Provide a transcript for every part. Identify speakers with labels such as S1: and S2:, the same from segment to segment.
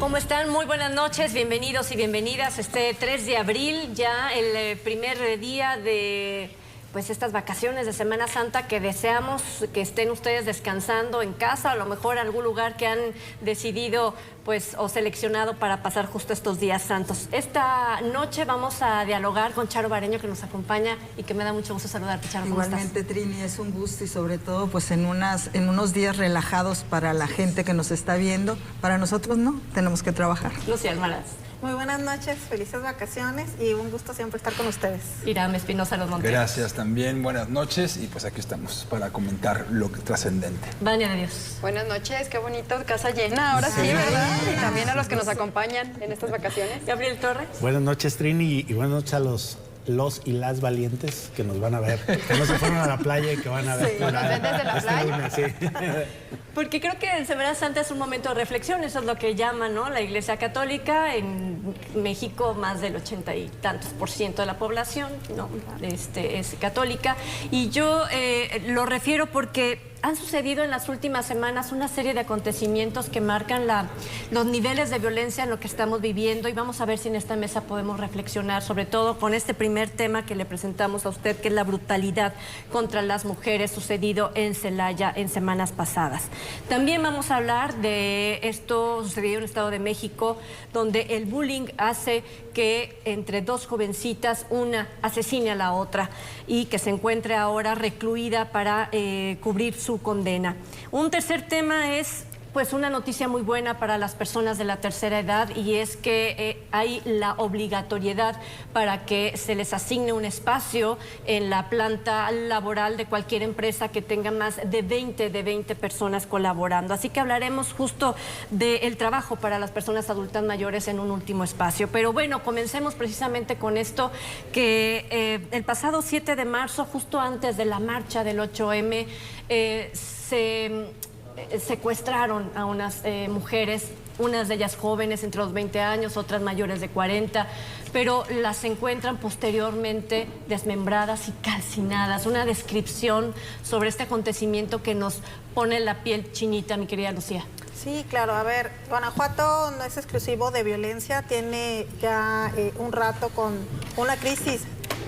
S1: ¿Cómo están? Muy buenas noches, bienvenidos y bienvenidas. Este 3 de abril, ya el primer día de pues estas vacaciones de Semana Santa, que deseamos que estén ustedes descansando en casa, o a lo mejor algún lugar que han decidido pues o seleccionado para pasar justo estos días santos. Esta noche vamos a dialogar con Charo Bareño, que nos acompaña y que me da mucho gusto saludarte, Charo. ¿Cómo
S2: Igualmente,
S1: estás?
S2: Trini, es un gusto y sobre todo pues en unos días relajados para la gente que nos está viendo. Para nosotros no, tenemos que trabajar.
S1: Lucía Almaraz.
S3: Muy buenas noches, felices vacaciones y un gusto siempre estar con ustedes.
S1: Irán Espinosa Los Monteros.
S4: Gracias también, buenas noches y pues aquí estamos para comentar lo que trascendente.
S1: Vania de Dios.
S5: Buenas noches, qué bonito, casa llena, ahora sí, ¿verdad? Y también a los que nos acompañan en estas vacaciones.
S1: Gabriel Torres.
S6: Buenas noches, Trini, y buenas noches a los y las valientes que nos van a ver, que no se fueron a la playa y que van a ver.
S5: Sí, nos ven desde la playa.
S6: Lunes, sí.
S1: Porque creo que el Semana Santa es un momento de reflexión, eso es lo que llama, ¿no?, la Iglesia Católica. En México más del 80 y tantos % de la población, ¿no?, es católica. Y yo lo refiero porque han sucedido en las últimas semanas una serie de acontecimientos que marcan los niveles de violencia en lo que estamos viviendo, y vamos a ver si en esta mesa podemos reflexionar, sobre todo con este primer tema que le presentamos a usted, que es la brutalidad contra las mujeres sucedido en Celaya en semanas pasadas. También vamos a hablar de esto sucedido en el Estado de México, donde el bullying hace que entre dos jovencitas, una asesine a la otra y que se encuentre ahora recluida para cubrir su condena. Un tercer tema es pues una noticia muy buena para las personas de la tercera edad, y es que hay la obligatoriedad para que se les asigne un espacio en la planta laboral de cualquier empresa que tenga más de 20 personas colaborando. Así que hablaremos justo del trabajo para las personas adultas mayores en un último espacio. Pero bueno, comencemos precisamente con esto, que el pasado 7 de marzo, justo antes de la marcha del 8M, se secuestraron a unas mujeres, unas de ellas jóvenes entre los 20 años, otras mayores de 40, pero las encuentran posteriormente desmembradas y calcinadas. Una descripción sobre este acontecimiento que nos pone la piel chinita, mi querida Lucía.
S3: Sí, claro. A ver, Guanajuato no es exclusivo de violencia, tiene ya un rato con una crisis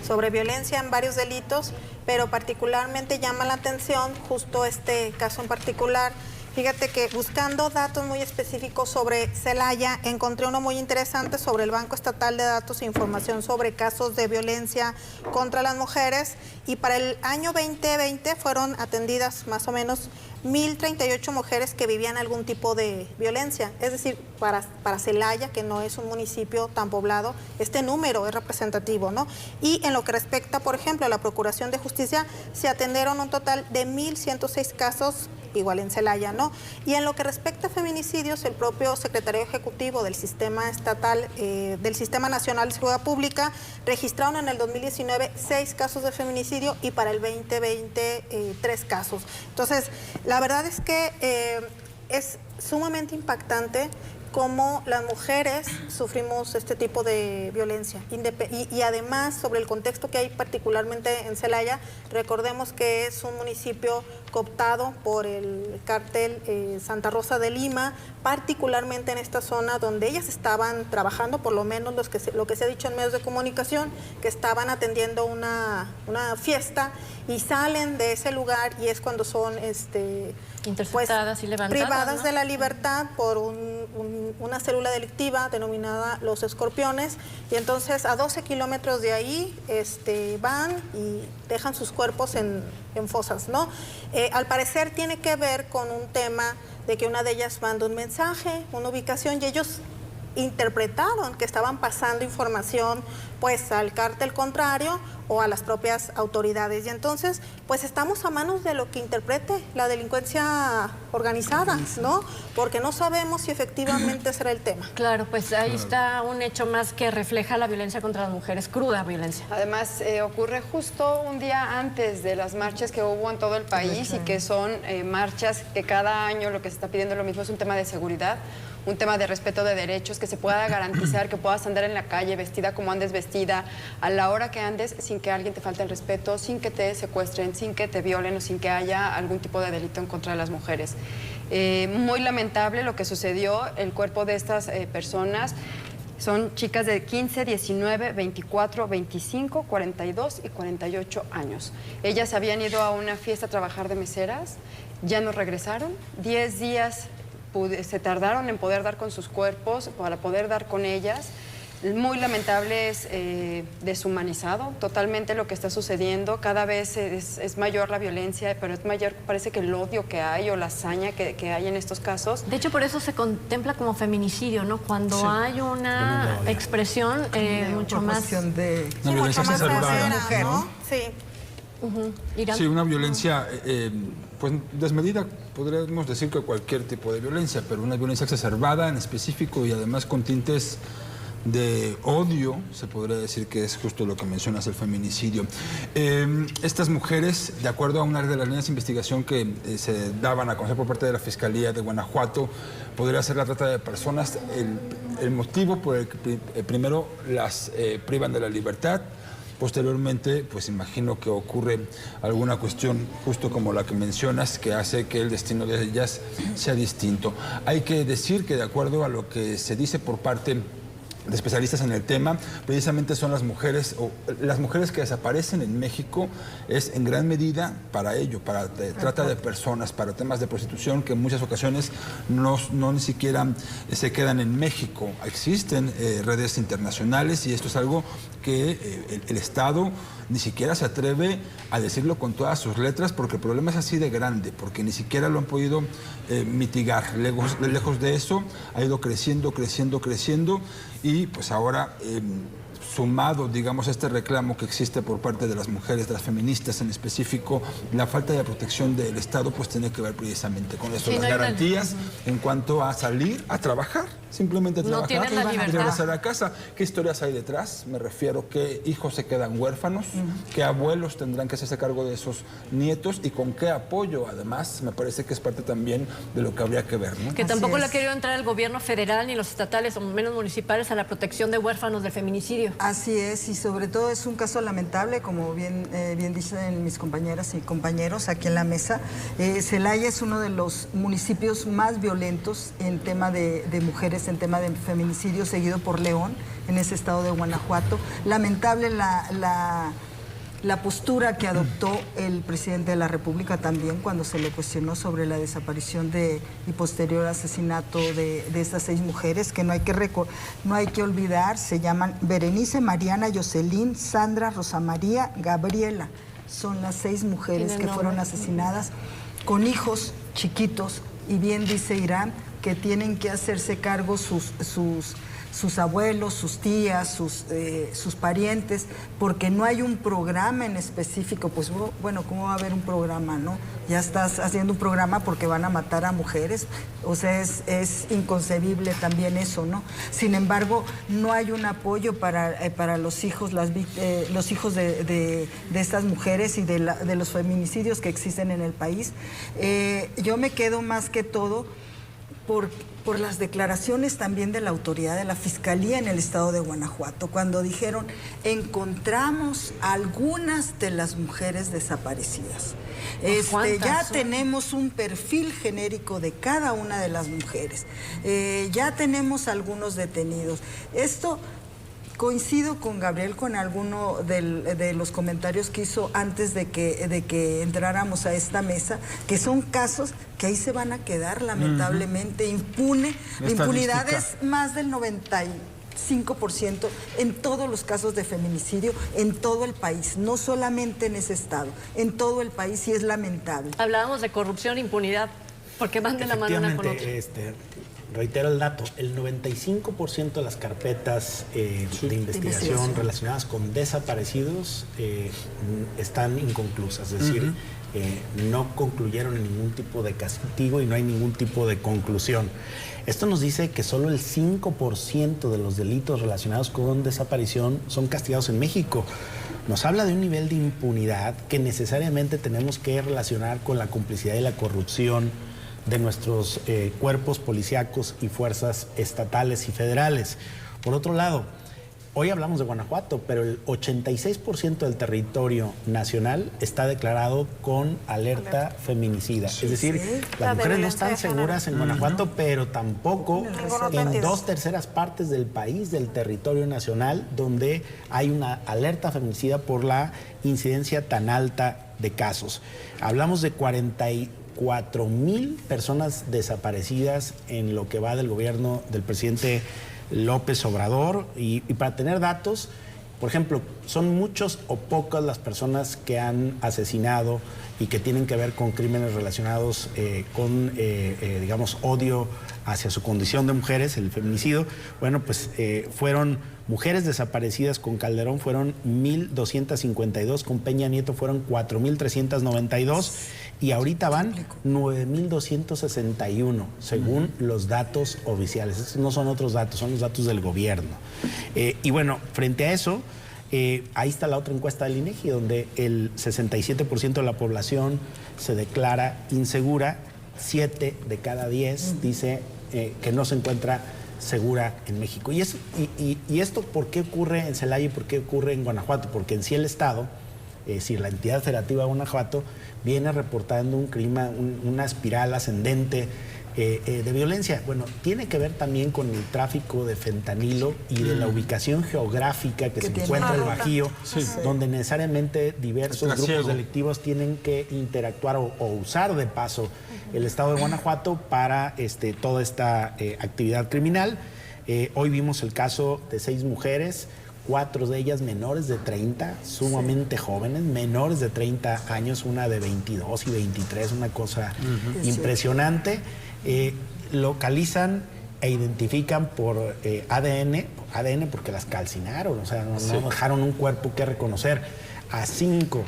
S3: sobre violencia en varios delitos, pero particularmente llama la atención justo este caso en particular. Fíjate que buscando datos muy específicos sobre Celaya, encontré uno muy interesante sobre el Banco Estatal de Datos e Información sobre casos de violencia contra las mujeres, y para el año 2020 fueron atendidas más o menos 1,038 mujeres que vivían algún tipo de violencia. Es decir, para Celaya, que no es un municipio tan poblado, este número es representativo, ¿no? Y en lo que respecta, por ejemplo, a la Procuración de Justicia, se atendieron un total de 1,106 casos, igual en Celaya, ¿no? Y en lo que respecta a feminicidios, el propio secretario ejecutivo del Sistema Estatal, del Sistema Nacional de Seguridad Pública, registraron en el 2019 6 casos de feminicidio y para el 2020 3 casos. Entonces, la verdad es que es sumamente impactante cómo las mujeres sufrimos este tipo de violencia. Y además, sobre el contexto que hay particularmente en Celaya, recordemos que es un municipio cooptado por el cártel Santa Rosa de Lima, particularmente en esta zona donde ellas estaban trabajando, por lo menos lo que se ha dicho en medios de comunicación, que estaban atendiendo una fiesta y salen de ese lugar, y es cuando son
S1: interceptadas y levantadas,
S3: privadas, ¿no?, de la libertad por una célula delictiva denominada Los Escorpiones, y entonces a 12 kilómetros de ahí van y dejan sus cuerpos en fosas, ¿no? Al parecer tiene que ver con un tema de que una de ellas manda un mensaje, una ubicación, y ellos interpretaron que estaban pasando información pues al cártel contrario o a las propias autoridades, y entonces pues estamos a manos de lo que interprete la delincuencia organizada, ¿no? Porque no sabemos si efectivamente será el tema.
S1: Claro, pues ahí está un hecho más que refleja la violencia contra las mujeres, cruda violencia.
S5: Además, ocurre justo un día antes de las marchas que hubo en todo el país, y que son marchas que cada año lo que se está pidiendo lo mismo, es un tema de seguridad, un tema de respeto de derechos, que se pueda garantizar que puedas andar en la calle vestida como andes vestida, a la hora que andes, sin que alguien te falte el respeto, sin que te secuestren, sin que te violen o sin que haya algún tipo de delito en contra de las mujeres. Muy lamentable lo que sucedió. El cuerpo de estas personas son chicas de 15, 19, 24, 25, 42 y 48 años. Ellas habían ido a una fiesta a trabajar de meseras, ya no regresaron. 10 días se tardaron en poder dar con sus cuerpos, para poder dar con ellas. Muy lamentable, es deshumanizado totalmente lo que está sucediendo. Cada vez es mayor la violencia, pero es mayor, parece que el odio que hay o la hazaña que hay en estos casos.
S1: De hecho, por eso se contempla como feminicidio, ¿no? Cuando hay una expresión mucho más...
S2: de...
S4: Una violencia
S3: mucho más
S4: exacerbada.
S3: severa, ¿no? Sí.
S1: Irán.
S4: Sí, una violencia pues desmedida, podríamos decir que cualquier tipo de violencia, pero una violencia exacerbada en específico y además con tintes de odio, se podría decir que es justo lo que mencionas, el feminicidio. Estas mujeres, de acuerdo a una de las líneas de investigación que se daban a conocer por parte de la Fiscalía de Guanajuato, podría ser la trata de personas, el motivo por el que primero las privan de la libertad. Posteriormente, pues imagino que ocurre alguna cuestión justo como la que mencionas, que hace que el destino de ellas sea distinto. Hay que decir que de acuerdo a lo que se dice por parte de especialistas en el tema, precisamente son las mujeres que desaparecen en México, es en gran medida para ello, para trata de personas, para temas de prostitución, que en muchas ocasiones no ni siquiera se quedan en México. Existen redes internacionales y esto es algo que el Estado ni siquiera se atreve a decirlo con todas sus letras, porque el problema es así de grande, porque ni siquiera lo han podido mitigar. Lejos de eso, ha ido creciendo y pues ahora, sumado, digamos, a este reclamo que existe por parte de las mujeres, de las feministas en específico, la falta de protección del Estado, pues tiene que ver precisamente con eso, las garantías en cuanto a salir a trabajar, simplemente a trabajar,
S1: tienen la libertad.
S4: y regresar a casa. ¿Qué historias hay detrás? Me refiero que hijos se quedan huérfanos, que abuelos tendrán que hacerse cargo de esos nietos y con qué apoyo, además, me parece que es parte también de lo que habría que ver, ¿no?
S1: Que
S2: Así
S1: tampoco le ha
S2: es.
S1: querido entrar el gobierno federal ni los estatales o menos municipales a la protección de huérfanos del feminicidio.
S2: Así es, y sobre todo es un caso lamentable, como bien dicen mis compañeras y compañeros aquí en la mesa. Celaya es uno de los municipios más violentos en tema de mujeres, en tema de feminicidio, seguido por León, en ese estado de Guanajuato. Lamentable la postura que adoptó el presidente de la República también cuando se le cuestionó sobre la desaparición y posterior asesinato de estas 6 mujeres, que no hay que olvidar. Se llaman Berenice, Mariana, Jocelyn, Sandra, Rosa María, Gabriela. Son las 6 mujeres que fueron asesinadas con hijos chiquitos, y bien dice Irán que tienen que hacerse cargo sus abuelos, sus tías, sus parientes, porque no hay un programa en específico. Pues bueno, ¿cómo va a haber un programa, no? Ya estás haciendo un programa porque van a matar a mujeres, o sea, es inconcebible también eso, ¿no? Sin embargo, no hay un apoyo para los hijos, los hijos de estas mujeres y de los feminicidios que existen en el país. Yo me quedo más que todo por las declaraciones también de la autoridad de la Fiscalía en el estado de Guanajuato, cuando dijeron: encontramos algunas de las mujeres desaparecidas. Ya tenemos un perfil genérico de cada una de las mujeres. Ya tenemos algunos detenidos. Esto... Coincido con Gabriel con alguno de los comentarios que hizo antes de que entráramos a esta mesa, que son casos que ahí se van a quedar lamentablemente impune. La impunidad es más del 95% en todos los casos de feminicidio en todo el país, no solamente en ese estado, en todo el país, y es lamentable.
S1: Hablábamos de corrupción e impunidad, porque van de la mano una con otra.
S6: Reitero el dato, el 95% de las carpetas de investigación relacionadas con desaparecidos están inconclusas, es decir, no concluyeron en ningún tipo de castigo y no hay ningún tipo de conclusión. Esto nos dice que solo el 5% de los delitos relacionados con desaparición son castigados en México. Nos habla de un nivel de impunidad que necesariamente tenemos que relacionar con la complicidad y la corrupción de nuestros cuerpos policíacos y fuerzas estatales y federales. Por otro lado, hoy hablamos de Guanajuato, pero el 86% del territorio nacional está declarado con alerta feminicida. Es decir, las mujeres no están seguras en Guanajuato, pero tampoco en 2/3 partes del país, del territorio nacional, donde hay una alerta feminicida por la incidencia tan alta de casos. Hablamos de 44,000 personas desaparecidas en lo que va del gobierno del presidente López Obrador. Y para tener datos, por ejemplo, son muchos o pocas las personas que han asesinado y que tienen que ver con crímenes relacionados con, digamos, odio hacia su condición de mujeres, el feminicidio. Bueno, pues fueron mujeres desaparecidas con Calderón, fueron 1,252, con Peña Nieto fueron 4,392 y ahorita van 9,261, según los datos oficiales. Estos no son otros datos, son los datos del gobierno. Y bueno, frente a eso, ahí está la otra encuesta del INEGI, donde el 67% de la población se declara insegura, 7 de cada 10 dice que no se encuentra segura en México. Y esto, ¿por qué ocurre en Celaya y por qué ocurre en Guanajuato? Porque en sí el Estado, la entidad federativa de Guanajuato, viene reportando un clima, una espiral ascendente de violencia. Bueno, tiene que ver también con el tráfico de fentanilo y de la ubicación geográfica que se encuentra el Bajío, donde necesariamente diversos grupos delictivos tienen que interactuar o usar de paso el estado de Guanajuato para toda esta actividad criminal. Hoy vimos el caso de 6 mujeres, 4 de ellas menores de 30, sumamente jóvenes, menores de 30 años, una de 22 y 23, una cosa impresionante. Localizan e identifican por ADN porque las calcinaron, o sea, no dejaron un cuerpo que reconocer, a 5.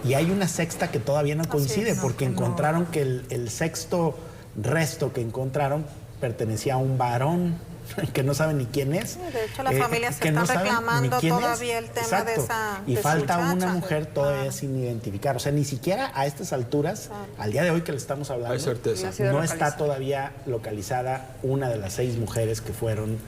S6: Y hay una sexta que todavía no coincide, porque encontraron que el sexto resto que encontraron pertenecía a un varón que no saben ni quién es.
S3: De hecho, las familias se están reclamando todavía el tema de esa
S6: y falta
S3: muchacha.
S6: Una mujer todavía sin identificar. O sea, ni siquiera a estas alturas, al día de hoy que le estamos hablando,
S4: hay certeza.
S6: No está todavía localizada una de las 6 mujeres que fueron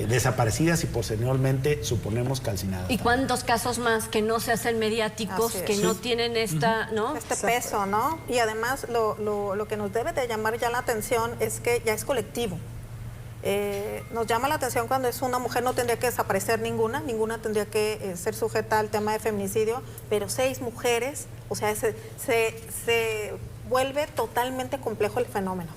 S6: desaparecidas y posteriormente suponemos calcinadas.
S1: ¿Y cuántos casos más que no se hacen mediáticos, que no tienen esta, ¿no?
S3: Este peso, ¿no? Y además lo que nos debe de llamar ya la atención es que ya es colectivo. Nos llama la atención cuando es una mujer, no tendría que desaparecer ninguna tendría que ser sujeta al tema de feminicidio, pero 6 mujeres, o sea, se vuelve totalmente complejo el fenómeno.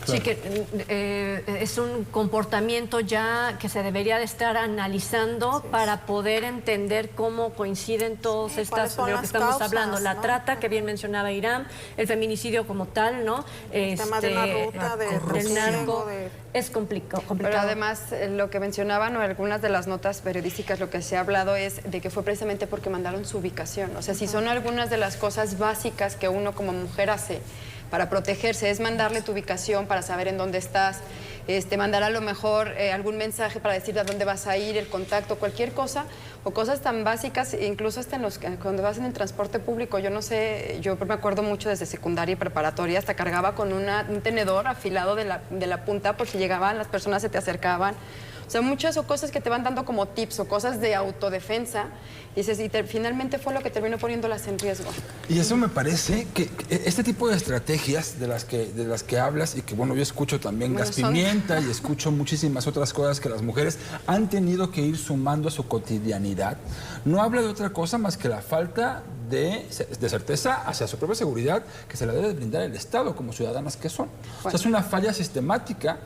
S1: Sí, que es un comportamiento ya que se debería de estar analizando para poder entender cómo coinciden todas estas, de lo que estamos
S3: causas,
S1: hablando. La
S3: ¿no?
S1: trata, que bien mencionaba Irán, el feminicidio como tal, ¿no?
S3: El tema de una ruta
S1: del narco, es complicado.
S5: Pero además, lo que mencionaban o algunas de las notas periodísticas, lo que se ha hablado es de que fue precisamente porque mandaron su ubicación. O sea, si son algunas de las cosas básicas que uno como mujer hace para protegerse, es mandarle tu ubicación para saber en dónde estás, mandar a lo mejor algún mensaje para decirte a dónde vas a ir, el contacto, cualquier cosa, o cosas tan básicas, incluso hasta cuando vas en el transporte público. Yo no sé, yo me acuerdo mucho desde secundaria y preparatoria, hasta cargaba con un tenedor afilado de la punta por si llegaban, las personas se te acercaban. O sea, muchas o cosas que te van dando como tips o cosas de autodefensa. Y finalmente fue lo que terminó poniéndolas en riesgo.
S4: Y eso me parece que este tipo de estrategias de las que hablas y que, bueno, yo escucho también gas pimienta y escucho muchísimas otras cosas que las mujeres han tenido que ir sumando a su cotidianidad, no habla de otra cosa más que la falta de certeza hacia su propia seguridad que se la debe brindar el Estado como ciudadanas que son. Bueno. O sea, es una falla sistemática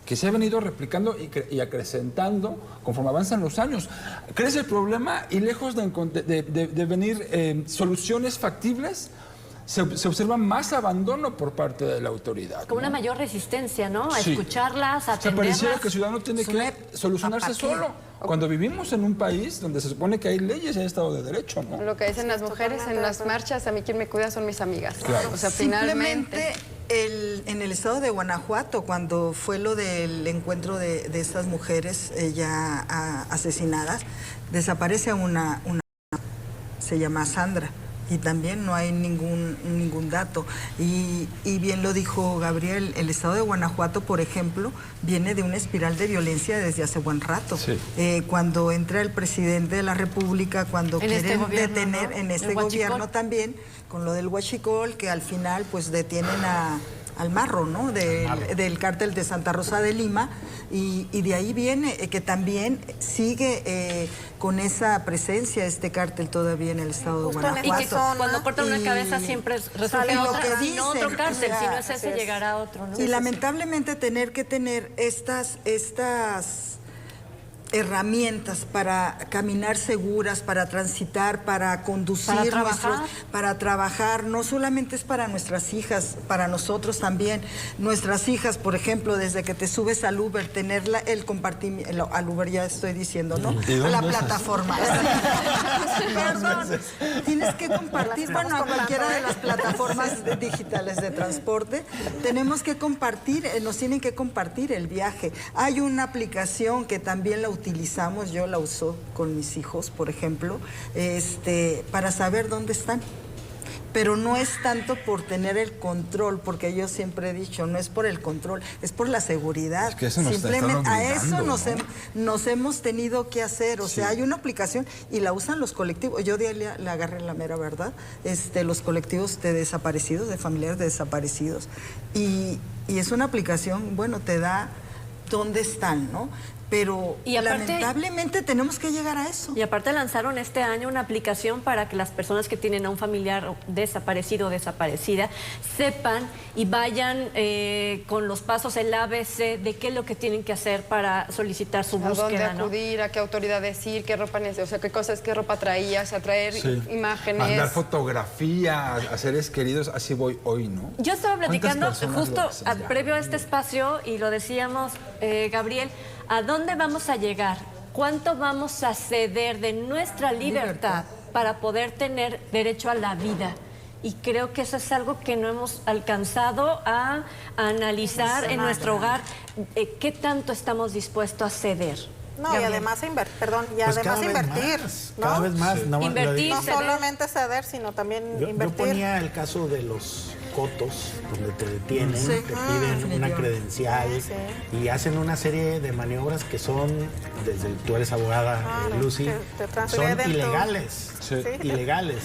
S4: que se ha venido replicando y acrecentando conforme avanzan los años. Crece el problema y lejos de venir soluciones factibles, se observa más abandono por parte de la autoridad.
S1: Como una mayor resistencia, ¿no? A escucharlas, a atenderlas.
S4: Se pareciera que el ciudadano tiene que solucionarse solo. Cuando vivimos en un país donde se supone que hay leyes y hay Estado de Derecho, ¿no?
S5: Lo que dicen las mujeres en las marchas, a mí quien me cuida son mis amigas.
S4: Claro.
S5: O sea,
S2: simplemente en el estado de Guanajuato, cuando fue lo del encuentro de estas mujeres ya asesinadas, desaparece una se llama Sandra. y también no hay ningún dato. Y bien lo dijo Gabriel, el estado de Guanajuato, por ejemplo, viene de una espiral de violencia desde hace buen rato.
S4: Sí.
S2: Cuando entra el presidente de la República, cuando quieren detener, en este gobierno también, con lo del huachicol, que al final pues detienen al marro, ¿no? Del cártel de Santa Rosa de Lima, y de ahí viene que también sigue con esa presencia este cártel todavía en el estado de Guanajuato.
S1: Y que cuando cortan una cabeza siempre resurge otra, no otro cártel, si no es ese llegará otro, ¿no?
S2: Y lamentablemente tener que tener estas herramientas para caminar seguras, para transitar, para conducir, para trabajar, no solamente es para nuestras hijas, para nosotros también. Nuestras hijas, por ejemplo, desde que te subes al Uber, tener el compartimiento, al Uber ya estoy diciendo, ¿no? A la plataforma. Perdón, tienes que compartir, bueno, a cualquiera de las plataformas digitales de transporte, tenemos que compartir, nos tienen que compartir el viaje. Hay una aplicación que también la utilizamos, yo la uso con mis hijos, por ejemplo, para saber dónde están. Pero no es tanto por tener el control, porque yo siempre he dicho, no es por el control, es por la seguridad. Es que eso simplemente a eso nos hemos tenido que hacer. O sea, hay una aplicación y la usan los colectivos. Yo de ahí le agarré la mera verdad, los colectivos de desaparecidos, de familiares de desaparecidos. Y es una aplicación, bueno, te da dónde están, ¿no? Pero y aparte, lamentablemente tenemos que llegar a eso.
S1: Y aparte lanzaron este año una aplicación para que las personas que tienen a un familiar desaparecido o desaparecida sepan y vayan con los pasos, el ABC de qué es lo que tienen que hacer para solicitar su búsqueda.
S5: A dónde acudir, ¿no? A qué autoridades ir, qué ropa necesitas, o sea, qué cosas, qué ropa traías, o sea, traer imágenes.
S4: Mandar fotografía a seres queridos, así voy hoy, ¿no?
S1: Yo estaba platicando justo previo a este espacio y lo decíamos, Gabriel, ¿a dónde vamos a llegar? ¿Cuánto vamos a ceder de nuestra libertad para poder tener derecho a la vida? Y creo que eso es algo que no hemos alcanzado a analizar en nuestro hogar. ¿Qué tanto estamos dispuestos a ceder?
S3: No, y además invertir, ¿no?
S6: Cada vez más.
S1: Invertir,
S3: no solamente ceder, sino también invertir.
S6: Yo ponía el caso de los cotos, donde te detienen, te piden una credencial y hacen una serie de maniobras que son, desde tú eres abogada, Lucy, son ilegales. Ilegales,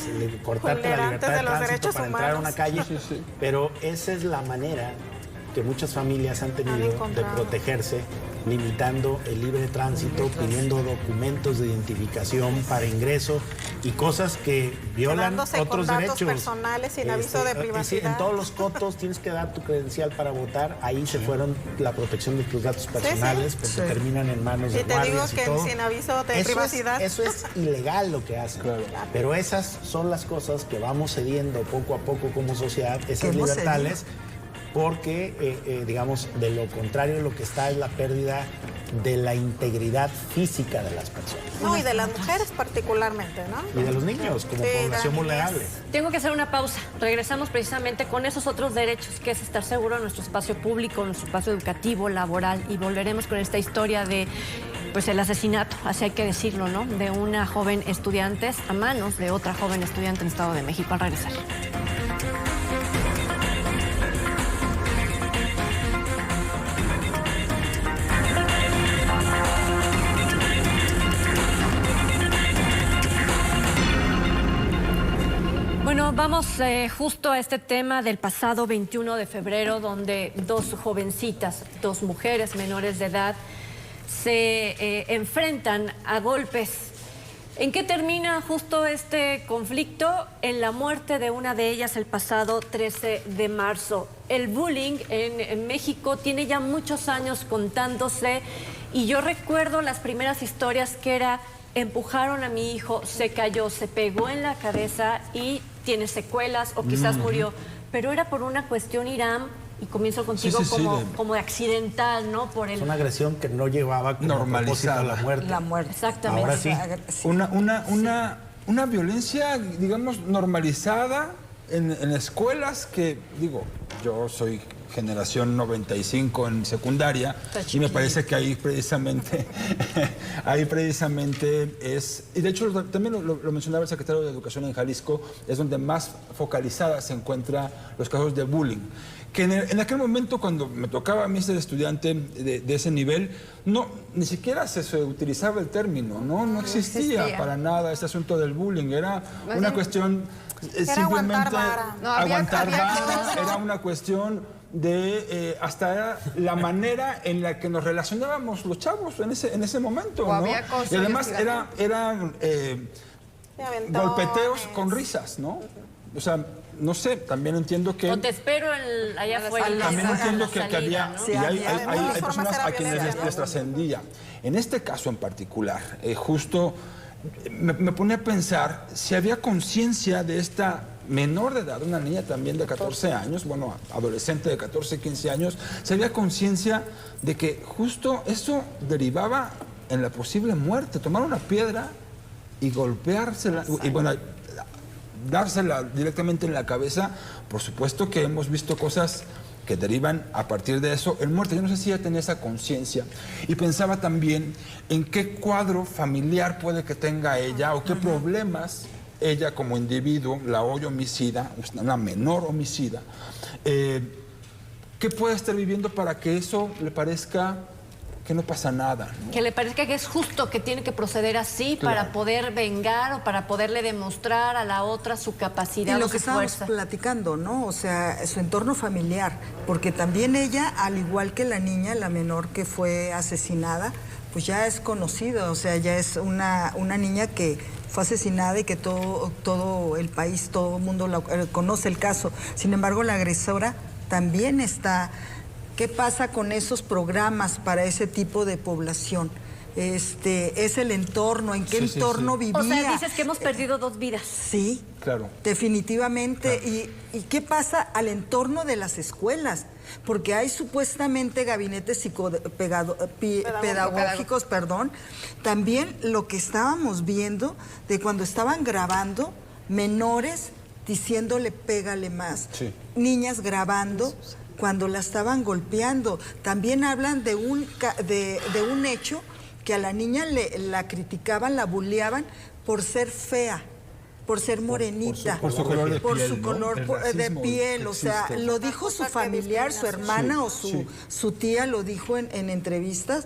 S6: cortarte la libertad de tránsito para entrar a una calle. Pero esa es la manera que muchas familias han tenido de protegerse, limitando el libre tránsito, pidiendo documentos de identificación para ingreso y cosas que violan otros derechos
S3: personales sin aviso de privacidad.
S6: En todos los cotos tienes que dar tu credencial para votar. Ahí se fueron la protección de tus datos personales porque terminan en manos de guardias y todo.
S3: Te digo que sin aviso de privacidad.
S6: Eso es ilegal lo que hacen. Pero esas son las cosas que vamos cediendo poco a poco como sociedad, esas libertades. Porque, digamos, de lo contrario, lo que está es la pérdida de la integridad física de las personas.
S3: No, y de las mujeres particularmente, ¿no?
S6: Y de los niños, como población vulnerable.
S1: Tengo que hacer una pausa. Regresamos precisamente con esos otros derechos, que es estar seguro en nuestro espacio público, nuestro espacio educativo, laboral, y volveremos con esta historia de pues el asesinato, así hay que decirlo, ¿no? De una joven estudiante a manos de otra joven estudiante en el Estado de México. Al regresar. Bueno, vamos justo a este tema del pasado 21 de febrero, donde dos jovencitas, dos mujeres menores de edad, se enfrentan a golpes. ¿En qué termina justo este conflicto? En la muerte de una de ellas el pasado 13 de marzo. El bullying en México tiene ya muchos años contándose y yo recuerdo las primeras historias que era: empujaron a mi hijo, se cayó, se pegó en la cabeza y tiene secuelas o quizás murió. Pero era por una cuestión, Irán, y comienzo contigo, como de accidental, ¿no? Por el...
S6: Es una agresión que no llevaba como normalizada la muerte.
S2: La muerte.
S1: Exactamente.
S6: Ahora sí.
S4: Una violencia, digamos, normalizada en escuelas que, digo, yo soy generación 95 en secundaria y me parece que ahí precisamente es, y de hecho también lo mencionaba el secretario de Educación en Jalisco, es donde más focalizada se encuentra los casos de bullying. Que en aquel momento, cuando me tocaba a mí ser estudiante de ese nivel, ni siquiera se utilizaba el término, no existía para nada ese asunto del bullying, era una cuestión simplemente aguantar vara, era una cuestión de hasta era la manera en la que nos relacionábamos los chavos en ese momento, ¿no? Y además eran golpeteos con risas, ¿no? O sea, no sé, también entiendo que...
S1: O te espero allá afuera.
S4: También entiendo que había...
S1: ¿no?
S4: Y hay personas a quienes les trascendía. En este caso en particular, justo me pone a pensar si había conciencia de esta menor de edad, una niña también de 14 años, bueno, adolescente de 14, 15 años, se había conciencia de que justo eso derivaba en la posible muerte, tomar una piedra y golpeársela, y bueno, dársela directamente en la cabeza. Por supuesto que hemos visto cosas que derivan a partir de eso en muerte. Yo no sé si ella tenía esa conciencia. Y pensaba también en qué cuadro familiar puede que tenga ella o qué problemas ella como individuo, la hoy homicida, una menor homicida, ¿qué puede estar viviendo para que eso le parezca que no pasa nada, ¿no?
S1: Que le parezca que es justo, que tiene que proceder así para poder vengar o para poderle demostrar a la otra su capacidad
S2: y lo
S1: o
S2: que
S1: su
S2: estábamos
S1: fuerza.
S2: platicando, ¿no? O sea, su entorno familiar, porque también ella, al igual que la niña, la menor que fue asesinada, pues ya es conocida, o sea, ya es una niña que fue asesinada y que todo el país, todo el mundo conoce el caso. Sin embargo, la agresora también está. ¿Qué pasa con esos programas para ese tipo de población? Es el entorno, ¿en qué entorno vivía?
S1: O sea, dices que hemos perdido 2 vidas.
S2: Sí,
S4: claro,
S2: definitivamente. Claro. ¿Y qué pasa al entorno de las escuelas? Porque hay supuestamente gabinetes pedagógicos, también lo que estábamos viendo de cuando estaban grabando menores diciéndole pégale más, niñas grabando cuando la estaban golpeando. También hablan de un hecho que a la niña la criticaban, la bulleaban por ser fea, por ser morenita,
S4: por su color de piel,
S2: su color de piel. O sea, lo dijo su familiar, su hermana o su tía lo dijo en entrevistas,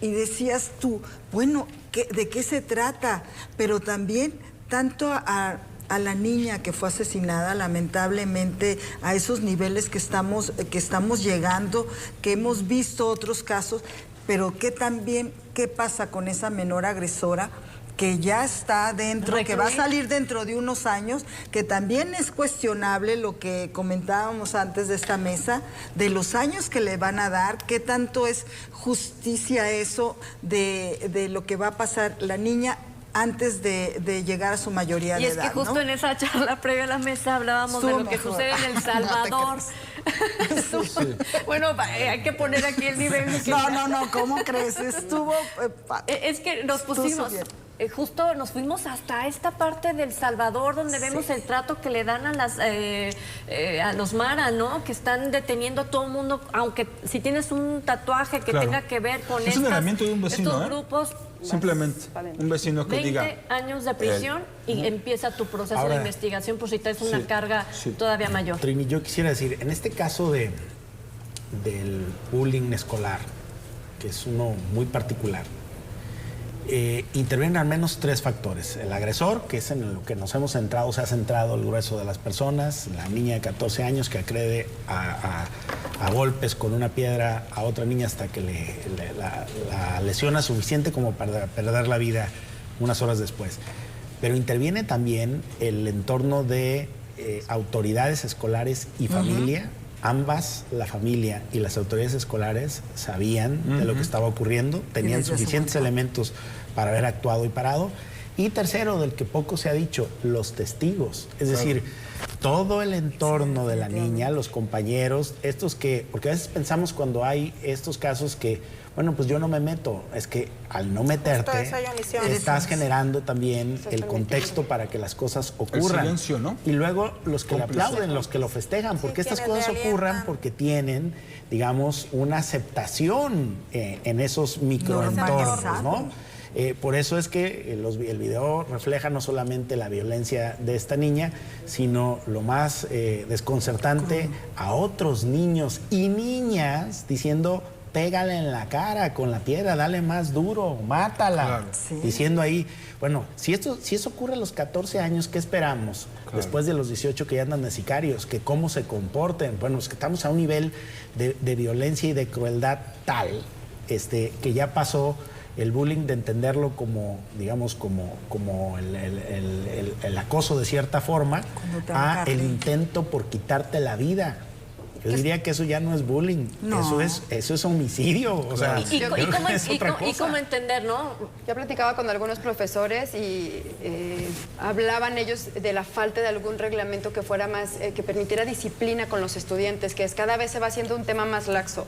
S2: y decías tú, bueno, ¿de qué se trata? Pero también tanto a la niña que fue asesinada, lamentablemente, a esos niveles que estamos llegando, que hemos visto otros casos, pero ¿qué pasa con esa menor agresora que ya está dentro, que va a salir dentro de unos años, que también es cuestionable lo que comentábamos antes de esta mesa, de los años que le van a dar, qué tanto es justicia eso de lo que va a pasar la niña antes de llegar a su mayoría de edad.
S1: Y es que justo, ¿no?, en esa charla previa a la mesa hablábamos de lo que sucede en El Salvador. Bueno, hay que poner aquí el nivel.
S2: No, ¿cómo crees? Estuvo...
S1: es que nos pusimos... Justo nos fuimos hasta esta parte del Salvador, donde vemos el trato que le dan a los Mara, ¿no? Que están deteniendo a todo el mundo, aunque si tienes un tatuaje que tenga que ver con
S4: un elemento de un vecino,
S1: estos grupos.
S4: Simplemente un vecino que
S1: 20
S4: diga...
S1: 20 años de prisión y empieza tu proceso de investigación por si traes una carga todavía mayor.
S6: Trini, yo quisiera decir, en este caso del bullying escolar, que es uno muy particular, intervienen al menos 3 factores. El agresor, que es en lo que se ha centrado el grueso de las personas, la niña de 14 años que agrede a golpes con una piedra a otra niña hasta que la lesiona suficiente como para perder la vida unas horas después. Pero interviene también el entorno de autoridades escolares y familia. Ambas, la familia y las autoridades escolares, sabían de lo que estaba ocurriendo, tenían suficientes elementos para haber actuado y parado. Y tercero, del que poco se ha dicho, los testigos. Es decir, todo el entorno de la niña, los compañeros, porque a veces pensamos cuando hay estos casos que, bueno, pues yo no me meto. Es que al no meterte,
S3: Justo eso hay omisión.
S6: estás generando también el contexto para que las cosas ocurran.
S4: El silencio, ¿no?
S6: Y luego los que le
S4: Cómplice.
S6: aplauden, los que lo festejan, porque estas
S3: quienes
S6: cosas
S3: le
S6: ocurran
S3: alientan.
S6: porque tienen, digamos, una aceptación en esos microentornos,
S2: Normalizado.
S6: ¿no? Por eso es que el video refleja no solamente la violencia de esta niña, sino lo más desconcertante, a otros niños y niñas diciendo: pégale en la cara con la piedra, dale más duro, mátala.
S4: Claro.
S2: Sí.
S6: Diciendo ahí, bueno, si eso ocurre a los 14 años, ¿qué esperamos?
S4: Claro.
S6: Después de los 18 que ya andan de sicarios, que cómo se comporten. Bueno, es que estamos a un nivel de violencia y de crueldad tal, que ya pasó el bullying de entenderlo como, digamos, como el acoso de cierta forma,
S2: Como tan
S6: a
S2: carne.
S6: el intento por quitarte la vida. Yo diría que eso ya no es bullying,
S2: No.
S6: eso es homicidio. O sea,
S1: Y
S6: yo creo
S1: cómo,
S6: que es otra cosa.
S1: cómo entender, ¿no?
S5: Yo platicaba con algunos profesores y hablaban ellos de la falta de algún reglamento que fuera más, que permitiera disciplina con los estudiantes, que es cada vez se va haciendo un tema más laxo.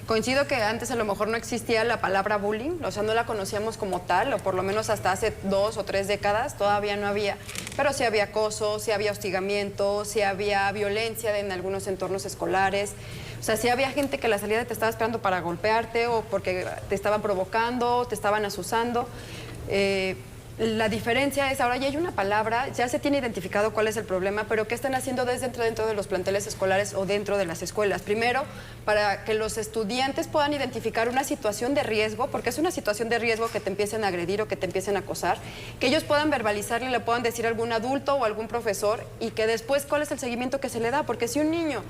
S5: Coincido que antes a lo mejor no existía la palabra bullying, o sea, no la conocíamos como tal, o por lo menos hasta hace 2 o 3 décadas todavía no había, pero sí había acoso, sí había hostigamiento, sí había violencia en algunos entornos escolares. O sea, sí había gente que a la salida te estaba esperando para golpearte o porque te estaban provocando, te estaban asusando. La diferencia es, ahora ya hay una palabra, ya se tiene identificado cuál es el problema, pero ¿qué están haciendo dentro de los planteles escolares o dentro de las escuelas? Primero, para que los estudiantes puedan identificar una situación de riesgo, porque es una situación de riesgo que te empiecen a agredir o que te empiecen a acosar, que ellos puedan verbalizarle y le puedan decir a algún adulto o algún profesor y que después cuál es el seguimiento que se le da, porque si un niño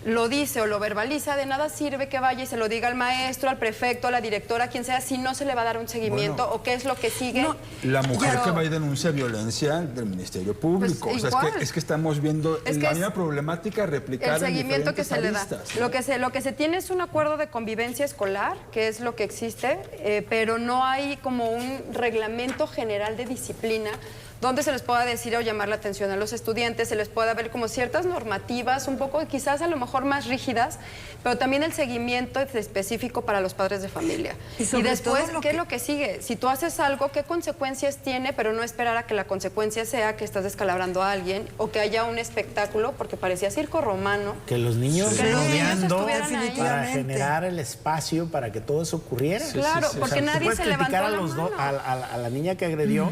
S5: lo dice o lo verbaliza, de nada sirve que vaya y se lo diga al maestro, al prefecto, a la directora, a quien sea, si no se le va a dar un seguimiento
S4: Bueno,
S5: o qué es lo que sigue.
S2: no,
S4: La mujer
S5: Pero-
S4: que va y denuncia violencia del Ministerio Público.
S5: Pues
S4: o sea,
S5: igual.
S4: es que estamos viendo
S5: Es que
S4: la
S5: es
S4: misma problemática replicada
S5: el seguimiento
S4: en
S5: que
S4: diferentes
S5: se le da.
S4: aristas.
S5: Lo que se tiene es un acuerdo de convivencia escolar, que es lo que existe, pero no hay como un reglamento general de disciplina donde se les pueda decir o llamar la atención a los estudiantes, se les pueda ver como ciertas normativas, un poco quizás a lo mejor más rígidas, pero también el seguimiento es específico para los padres de familia.
S2: Y
S5: Y
S2: sobre
S5: después,
S2: todo
S5: ¿qué es lo que sigue? Si tú haces algo, ¿qué consecuencias tiene? Pero no esperar a que la consecuencia sea que estás descalabrando a alguien o que haya un espectáculo, porque parecía circo romano.
S6: Que los niños
S5: Que los niños
S6: rodeando
S5: estuvieran ahí.
S6: para
S2: Definitivamente.
S6: generar el espacio para que todo eso ocurriera.
S5: Claro,
S4: sí,
S5: porque
S6: Tú
S5: nadie
S6: puedes
S5: se levantó
S6: criticar
S5: la
S6: a,
S5: mano.
S6: a la niña que agredió,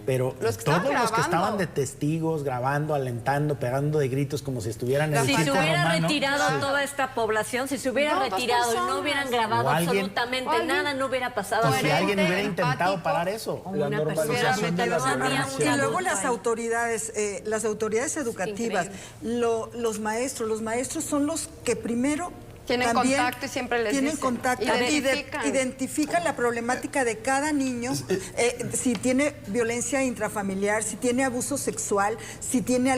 S6: pero
S5: Los que
S6: todos
S5: estaban
S6: los que
S5: grabando.
S6: estaban de testigos, grabando, alentando, pegando de gritos como si estuvieran en el
S1: Si
S6: circo
S1: se hubiera
S6: romano.
S1: retirado
S6: Sí.
S1: toda esta población, si se hubiera
S5: No, dos
S1: retirado y no
S5: personas.
S1: hubieran grabado
S6: O alguien-
S1: absolutamente
S5: o alguien-
S1: nada, no hubiera pasado.
S6: O si alguien hubiera
S5: empático.
S6: intentado parar eso.
S1: O
S4: La
S1: una
S4: normalización
S1: persona,
S4: de la
S1: no había
S4: violencia.
S1: un
S2: Y luego
S1: adulto ahí.
S2: las autoridades educativas, los maestros son los que primero
S5: Tienen
S2: también
S5: contacto y siempre les
S2: tienen
S5: dicen.
S2: contacto
S5: Identifican.
S2: identifican la problemática de cada niño, si tiene violencia intrafamiliar, si tiene abuso sexual, si tiene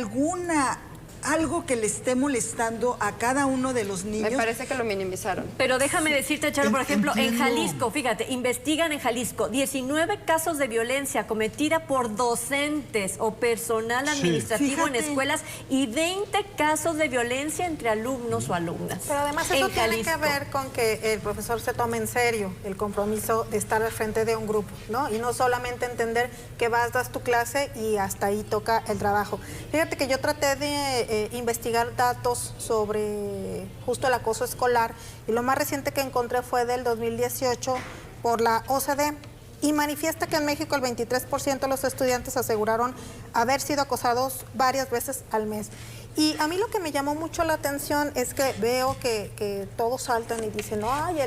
S2: algo que le esté molestando a cada uno de los niños.
S5: Me parece que lo minimizaron.
S1: Pero déjame decirte, Charo, por ejemplo, en
S2: Entiendo.
S1: Jalisco, fíjate, investigan en Jalisco 19 casos de violencia cometida por docentes o personal administrativo en
S2: Fíjate.
S1: escuelas y 20 casos de violencia entre alumnos o alumnas.
S3: Pero además
S1: en
S3: eso tiene que
S1: Jalisco.
S3: ver con que el profesor se tome en serio el compromiso de estar al frente de un grupo, ¿no? Y no solamente entender que vas, das tu clase y hasta ahí toca el trabajo. Fíjate que yo traté de investigar datos sobre justo el acoso escolar y lo más reciente que encontré fue del 2018 por la OCDE. Y manifiesta que en México el 23% de los estudiantes aseguraron haber sido acosados varias veces al mes. Y a mí lo que me llamó mucho la atención es que veo que todos saltan y dicen, no, ay,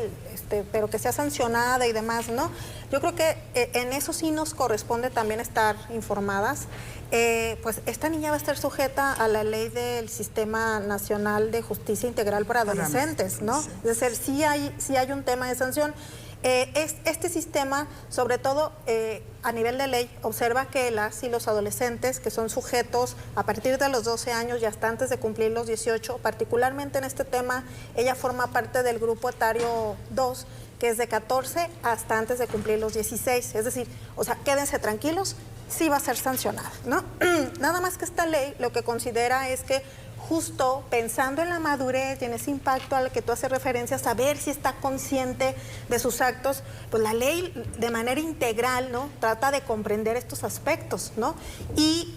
S3: pero que sea sancionada y demás, ¿no? Yo creo que en eso sí nos corresponde también estar informadas. Pues esta niña va a estar sujeta a la ley del Sistema Nacional de Justicia Integral para Adolescentes, ¿no? Es decir, sí hay un tema de sanción. Este sistema, sobre todo a nivel de ley, observa que las y los adolescentes que son sujetos a partir de los 12 años y hasta antes de cumplir los 18, particularmente en este tema, ella forma parte del grupo etario 2, que es de 14 hasta antes de cumplir los 16. Es decir, o sea, quédense tranquilos, sí va a ser sancionada, ¿no? Nada más que esta ley lo que considera es que justo pensando en la madurez y en ese impacto al que tú haces referencia, saber si está consciente de sus actos, pues la ley de manera integral, ¿no?, trata de comprender estos aspectos, ¿no? Y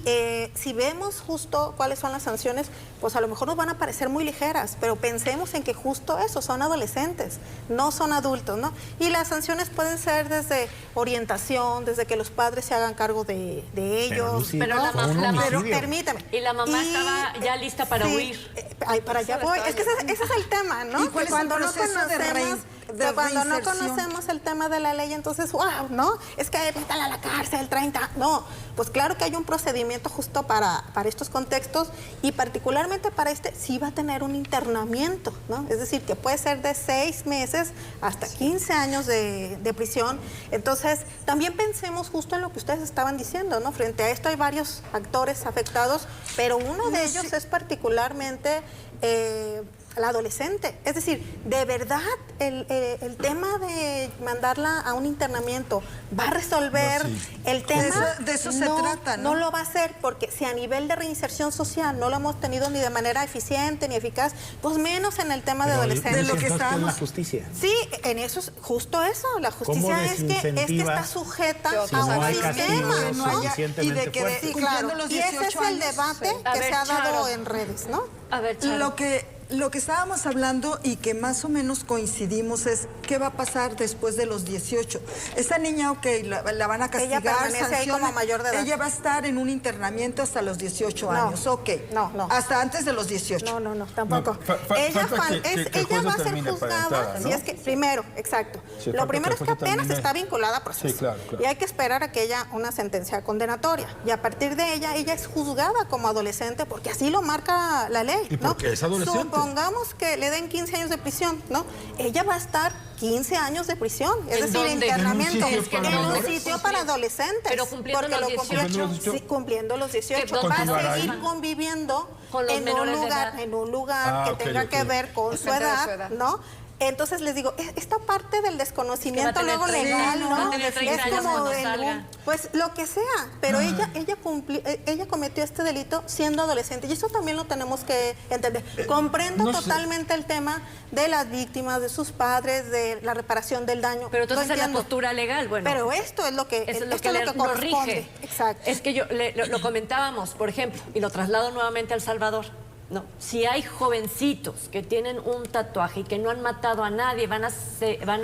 S3: si vemos justo cuáles son las sanciones, pues a lo mejor nos van a parecer muy ligeras, pero pensemos en que justo eso, son adolescentes, no son adultos, ¿no? Y las sanciones pueden ser desde orientación, desde que los padres se hagan cargo de ellos.
S1: Pero
S3: ¿no? Pero
S6: homicidio.
S3: permítame.
S1: Y la mamá estaba ya lista para huir.
S3: Ay, para allá voy. Es que ese es el tema, ¿no?
S2: ¿Y cuál es el proceso de
S3: cuando no
S2: reinserción?
S3: conocemos el tema de la ley, entonces, wow, ¿no? Es que métala a la cárcel, 30. No, pues claro que hay un procedimiento justo para estos contextos y particularmente para este, sí va a tener un internamiento, ¿no? Es decir, que puede ser de 6 meses hasta 15 años de prisión. Entonces, también pensemos justo en lo que ustedes estaban diciendo, ¿no? Frente a esto hay varios actores afectados, pero uno de ellos es particularmente la adolescente. Es decir, de verdad el tema de mandarla a un internamiento va a resolver el tema.
S2: De eso se trata, ¿no?
S3: No lo va a hacer, porque si a nivel de reinserción social no lo hemos tenido ni de manera eficiente ni eficaz, pues menos en el tema de adolescentes.
S2: de lo que
S6: Entonces, ¿qué es
S2: estábamos-
S6: la justicia?
S3: Sí, en eso es justo eso. La justicia
S6: ¿Cómo
S3: es que
S6: desincentivas
S3: está sujeta
S5: si
S3: a
S5: no
S3: un
S5: hay
S3: sistema,
S6: castigos
S3: ¿no?
S6: suficientemente
S2: y de que
S6: fuertes?
S3: Sí,
S2: cumpliendo
S3: claro.
S2: los
S3: Y ese es
S2: 18
S3: el
S2: años.
S3: debate
S1: A
S3: que
S1: ver,
S3: se ha dado
S1: Charo.
S3: en redes, ¿no?
S1: A ver, Charo.
S2: Lo que estábamos hablando y que más o menos coincidimos es qué va a pasar después de los 18. Esta niña, ok, la van a castigar,
S3: permanece ahí
S2: sancionan.
S3: como mayor de edad.
S2: Ella va a estar en un internamiento hasta los 18
S3: No,
S2: años, ok.
S3: no.
S2: Hasta antes de los 18.
S3: No, tampoco.
S4: No, ella
S3: ella
S4: falta que el juez
S3: va a ser
S4: determine para
S3: juzgada.
S4: entrada,
S3: Si
S4: ¿no?
S3: es que, primero, exacto.
S4: Sí,
S3: Lo
S4: falta
S3: primero
S4: que
S3: es
S4: el
S3: que
S4: juez
S3: apenas
S4: determine.
S3: está vinculada a proceso.
S4: Sí, claro.
S3: Y hay que esperar a que haya una sentencia condenatoria. Y a partir de ella es juzgada como adolescente, porque así lo marca la ley.
S4: ¿Y
S3: ¿no?
S4: por qué es adolescente?
S3: Supongamos que le den 15 años de prisión, ¿no? Ella va a estar 15 años de prisión. Es
S1: ¿En
S3: decir,
S1: dónde?
S3: internamiento.
S4: ¿En un sitio para
S3: En un
S4: menores?
S3: sitio para adolescentes.
S1: Pero cumpliendo
S3: porque
S1: los
S3: lo
S1: 18.
S3: sí, cumpliendo los 18.
S1: ¿Dónde
S3: Va a
S4: continuará
S3: seguir
S4: ahí?
S3: conviviendo
S1: Con los
S3: en un
S1: menores de
S3: lugar,
S1: edad.
S3: en un lugar que
S4: ok,
S3: tenga
S4: ok.
S3: que ver con su
S5: Depende de
S3: edad,
S5: su edad.
S3: ¿no? Entonces les digo, esta parte del desconocimiento
S1: Que va a
S3: luego
S1: tener 30,
S3: legal,
S1: ¿no?
S3: ¿no?
S1: Va a tener 30
S3: Es
S1: años
S3: como
S1: cuando
S3: en
S1: salga.
S3: pues lo que sea, pero ella cometió este delito siendo adolescente y eso también lo tenemos que entender. Comprendo
S4: no sé.
S3: totalmente el tema de las víctimas, de sus padres, de la reparación del daño.
S1: Pero
S3: Lo
S1: entonces es la
S3: entiendo.
S1: postura legal, bueno.
S3: Pero esto es lo que,
S1: Eso es lo
S3: esto
S1: que,
S3: es lo que
S1: nos
S3: corresponde.
S1: rige.
S3: Exacto.
S1: Es que lo comentábamos, por ejemplo, y lo traslado nuevamente a El Salvador. No, si hay jovencitos que tienen un tatuaje y que no han matado a nadie, van a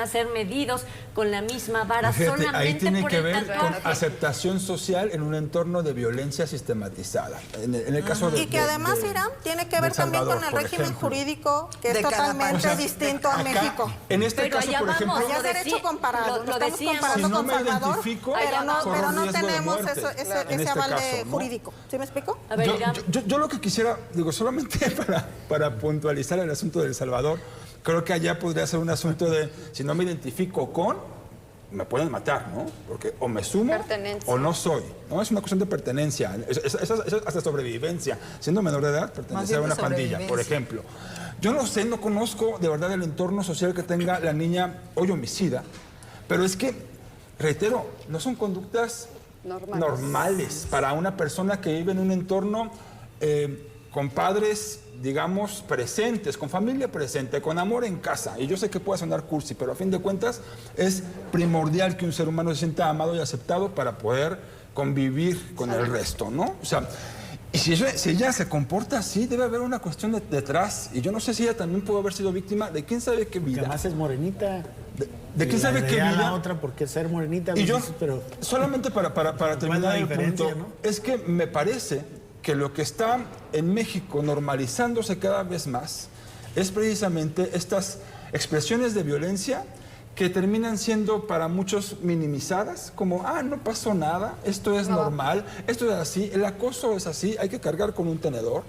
S1: ser medidos con la misma vara
S4: Fíjate,
S1: solamente
S4: ahí tiene
S1: por
S4: que
S1: el
S4: ver con
S1: tatuaje.
S4: aceptación social en un entorno de violencia sistematizada. En el caso de
S3: Y que además, Irán, tiene que ver
S4: de
S3: también
S4: Salvador,
S3: con el
S4: por
S3: régimen
S4: ejemplo.
S3: jurídico que es
S2: De cada
S3: totalmente
S2: país. O sea,
S3: distinto a
S4: Acá,
S3: México.
S4: en este
S1: Pero
S4: caso,
S1: allá
S4: por ejemplo,
S1: vamos,
S3: Allá es
S1: lo
S3: derecho
S1: decí-
S3: comparado,
S1: lo
S3: no estamos
S1: decíamos.
S3: comparando
S4: Si no
S3: con
S4: me
S3: Salvador,
S4: identifico,
S3: pero no
S4: corro riesgo de
S3: tenemos
S4: muerte.
S3: ese
S4: En este
S3: aval
S4: caso, ¿no?
S3: jurídico. ¿Sí me explico?
S1: A ver, Irán.
S4: Yo lo que quisiera, digo, solamente para puntualizar el asunto de El Salvador, creo que allá podría ser un asunto de, si no me identifico con, me pueden matar, ¿no? Porque o me sumo
S5: Pertenencia.
S4: o no soy, ¿no? Es una cuestión de pertenencia, es hasta sobrevivencia. Siendo menor de edad,
S2: Más
S4: pertenecer a
S2: bien de
S4: una pandilla, por
S2: sobrevivencia.
S4: ejemplo. Yo no sé, no conozco de verdad el entorno social que tenga la niña hoy homicida, pero es que, reitero, no son conductas normales para una persona que vive en un entorno con padres, digamos, presentes, con familia presente, con amor en casa. Y yo sé que puede sonar cursi, pero a fin de cuentas es primordial que un ser humano se sienta amado y aceptado para poder convivir con el resto, ¿no? O sea, y si ella se comporta así, debe haber una cuestión detrás. Y yo no sé si ella también pudo haber sido víctima de quién sabe qué
S6: Que
S4: vida.
S6: además es morenita.
S4: De quién sabe qué
S6: La
S4: vida.
S6: otra porque ser morenita.
S4: Y yo,
S6: dices, pero
S4: solamente para terminar
S6: la
S4: el
S6: diferencia,
S4: punto,
S6: ¿no?
S4: es que me parece que lo que está en México normalizándose cada vez más es precisamente estas expresiones de violencia que terminan siendo para muchos minimizadas, como, no pasó nada, esto es normal, esto es así, el acoso es así, hay que cargar con un tenedor,